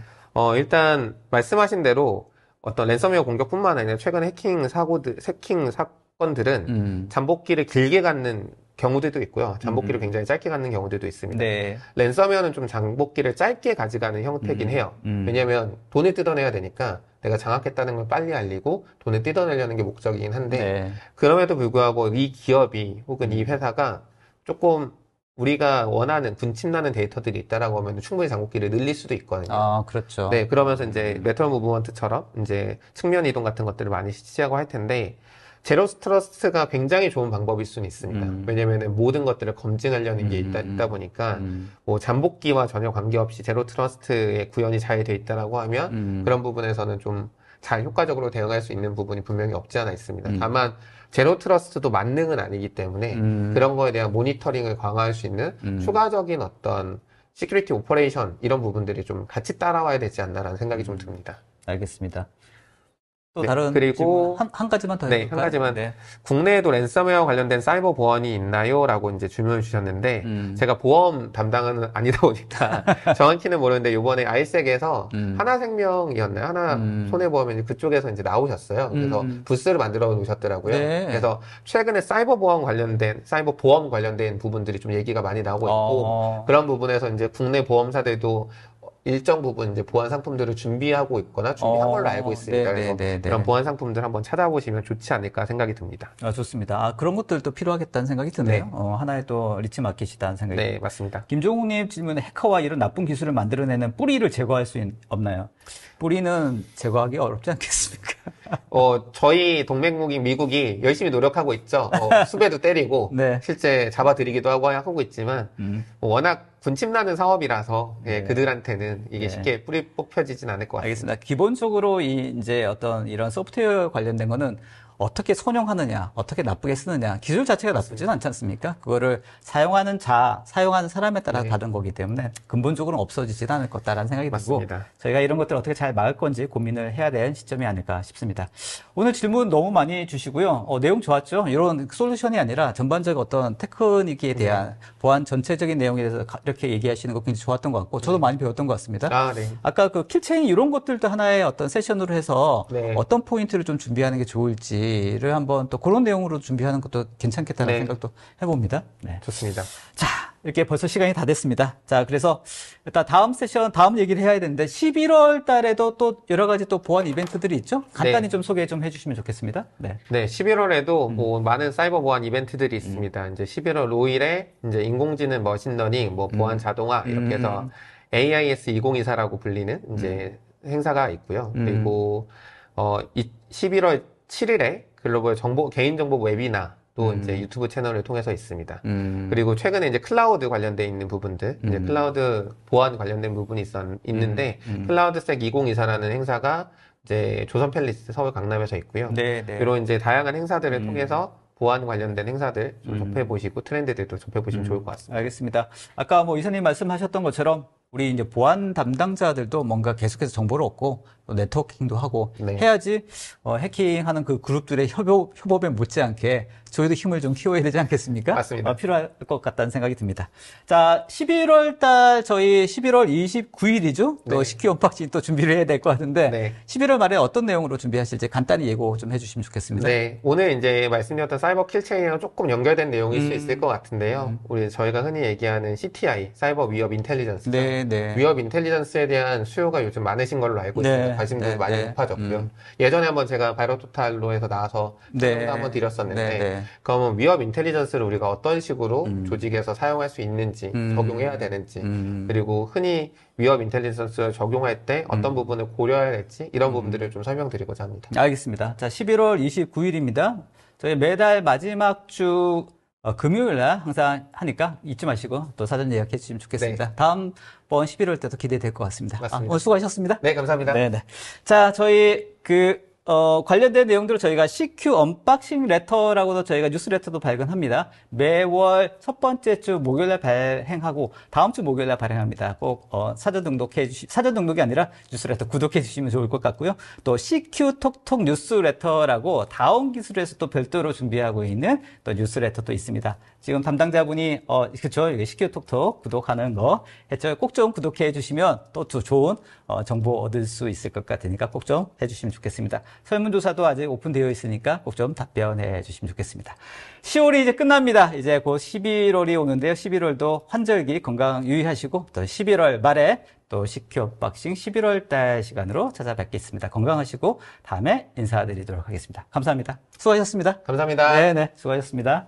일단 말씀하신 대로 어떤 랜섬웨어 공격뿐만 아니라 최근 해킹 사건들은 잠복기를 길게 갖는 경우들도 있고요. 잠복기를 굉장히 짧게 갖는 경우들도 있습니다. 네. 랜섬웨어는 좀 잠복기를 짧게 가져가는 형태긴 해요. 왜냐하면 돈을 뜯어내야 되니까 내가 장악했다는 걸 빨리 알리고 돈을 뜯어내려는 게 목적이긴 한데 네. 그럼에도 불구하고 이 기업이 혹은 이 회사가 조금 우리가 원하는 군침나는 데이터들이 있다라고 하면 충분히 잠복기를 늘릴 수도 있거든요. 아, 그렇죠. 네, 그러면서 이제 레터럴 무브먼트처럼 이제 측면 이동 같은 것들을 많이 시하고 할 텐데 제로 트러스트가 굉장히 좋은 방법일 수는 있습니다. 왜냐면은 모든 것들을 검증하려는 게 있다 보니까 뭐 잠복기와 전혀 관계없이 제로 트러스트의 구현이 잘 돼 있다라고 하면 그런 부분에서는 좀 잘 효과적으로 대응할 수 있는 부분이 분명히 없지 않아 있습니다. 다만 제로 트러스트도 만능은 아니기 때문에 그런 거에 대한 모니터링을 강화할 수 있는 추가적인 어떤 시큐리티 오퍼레이션 이런 부분들이 좀 같이 따라와야 되지 않나라는 생각이 좀 듭니다. 알겠습니다. 또 네, 다른 그리고 한 가지만 더 네, 해볼까요? 한 가지만 네. 국내에도 랜섬웨어 관련된 사이버 보안이 있나요? 라고 이제 질문을 주셨는데 제가 보험 담당은 아니다 보니까 정확히는 모르는데 이번에 아이색에서 하나생명이었나요? 하나 손해보험이 그쪽에서 이제 나오셨어요. 그래서 부스를 만들어 놓으셨더라고요. 네. 그래서 최근에 사이버 보험 관련된 부분들이 좀 얘기가 많이 나오고 있고 그런 부분에서 이제 국내 보험사들도 일정 부분 이제 보안 상품들을 준비하고 있거나 준비한 걸로 알고 있습니다. 그래서 그런 보안 상품들 한번 찾아보시면 좋지 않을까 생각이 듭니다. 좋습니다. 아, 그런 것들도 필요하겠다는 생각이 드네요. 네. 하나의 또 리치 마켓이다는 생각이 네, 듭니다. 맞습니다. 김종욱님 질문에 해커와 이런 나쁜 기술을 만들어내는 뿌리를 제거할 수 없나요? 뿌리는 제거하기 어렵지 않겠습니까? 저희 동맹국인 미국이 열심히 노력하고 있죠. 수배도 때리고 네. 실제 잡아들이기도 하고 있지만 워낙 군침나는 사업이라서 예, 그들한테는 이게 쉽게 뿌리 뽑혀지진 않을 것 같습니다. 알겠습니다. 기본적으로 이제 어떤 이런 소프트웨어 관련된 거는 어떻게 선용하느냐, 어떻게 나쁘게 쓰느냐, 기술 자체가 나쁘지는 않지 않습니까? 그거를 사용하는 사람에 따라 다른 거기 때문에 근본적으로는 없어지진 않을 거다라는 생각이 들고 저희가 이런 것들을 어떻게 잘 막을 건지 고민을 해야 되는 시점이 아닐까 싶습니다. 오늘 질문 너무 많이 주시고요. 내용 좋았죠? 이런 솔루션이 아니라 전반적 어떤 테크닉에 대한 보안 전체적인 내용에 대해서 이렇게 얘기하시는 거 굉장히 좋았던 것 같고 저도 많이 배웠던 것 같습니다. 아까 그 킬체인 이런 것들도 하나의 어떤 세션으로 해서 어떤 포인트를 좀 준비하는 게 좋을지 를 한번 또 그런 내용으로 준비하는 것도 괜찮겠다는 생각도 해봅니다. 네. 좋습니다. 자, 이렇게 벌써 시간이 다 됐습니다. 자, 그래서 일단 다음 세션, 다음 얘기를 해야 되는데 11월 달에도 또 여러 가지 또 보안 이벤트들이 있죠? 간단히 좀 소개 좀 해주시면 좋겠습니다. 네. 11월에도 뭐 많은 사이버 보안 이벤트들이 있습니다. 이제 11월 5일에 이제 인공지능, 머신러닝, 뭐 보안 자동화 이렇게 해서 AIS 2024라고 불리는 이제 행사가 있고요. 그리고 11월 7일에 글로벌 개인정보 웨비나 또 이제 유튜브 채널을 통해서 있습니다. 그리고 최근에 이제 클라우드 관련돼 있는 부분들, 이제 클라우드 보안 관련된 부분이 있는데, 클라우드색 2024라는 행사가 이제 조선 팰리스 서울 강남에서 있고요. 그리고 이제 다양한 행사들을 통해서 보안 관련된 행사들 좀 접해보시고 트렌드들도 접해보시면 좋을 것 같습니다. 알겠습니다. 아까 뭐 이사님 말씀하셨던 것처럼 우리 이제 보안 담당자들도 뭔가 계속해서 정보를 얻고 또 네트워킹도 하고 해야지 해킹하는 그 그룹들의 협업에 못지않게 저희도 힘을 좀 키워야 되지 않겠습니까? 맞습니다. 필요할 것 같다는 생각이 듭니다. 자, 11월 달 저희 11월 29일이죠? 또 CQ 언박싱 또 준비를 해야 될 것 같은데 11월 말에 어떤 내용으로 준비하실지 간단히 예고 좀 해주시면 좋겠습니다. 네, 오늘 이제 말씀드렸던 사이버 킬체인이랑 조금 연결된 내용일 수 있을 것 같은데요. 저희가 흔히 얘기하는 CTI, 사이버 위협 인텔리전스. 위협 인텔리전스에 대한 수요가 요즘 많으신 걸로 알고 있습니다. 관심도 많이 높아졌고요. 예전에 한번 제가 바이러토탈로 해서 나와서 한번 드렸었는데 그러면 위협 인텔리전스를 우리가 어떤 식으로 조직에서 사용할 수 있는지 적용해야 되는지 그리고 흔히 위협 인텔리전스를 적용할 때 어떤 부분을 고려해야 될지 이런 부분들을 좀 설명드리고자 합니다. 알겠습니다. 자, 11월 29일입니다. 저희 매달 마지막 주 금요일 날 항상 하니까 잊지 마시고 또 사전 예약해 주시면 좋겠습니다. 다음번 11월 때도 기대될 것 같습니다. 오늘 수고하셨습니다. 네, 감사합니다. 네네. 자, 저희 관련된 내용들을 저희가 CQ 언박싱 레터라고도 저희가 뉴스레터도 발간합니다. 매월 첫 번째 주 목요일날 발행하고 다음 주 목요일날 발행합니다. 꼭 사전 등록이 아니라 뉴스레터 구독해 주시면 좋을 것 같고요. 또 CQ 톡톡 뉴스레터라고 다운 기술에서 또 별도로 준비하고 있는 또 뉴스레터도 있습니다. 지금 담당자분이, 그쵸. 이게 CQ 톡톡 구독하는 거 했죠. 꼭 좀 구독해 주시면 또 좋은, 정보 얻을 수 있을 것 같으니까 꼭 좀 해주시면 좋겠습니다. 설문조사도 아직 오픈되어 있으니까 꼭 좀 답변해 주시면 좋겠습니다. 10월이 이제 끝납니다. 이제 곧 11월이 오는데요. 11월도 환절기 건강 유의하시고 또 11월 말에 또 CQ 언박싱 11월 달 시간으로 찾아뵙겠습니다. 건강하시고 다음에 인사드리도록 하겠습니다. 감사합니다. 수고하셨습니다. 감사합니다. 네네, 수고하셨습니다.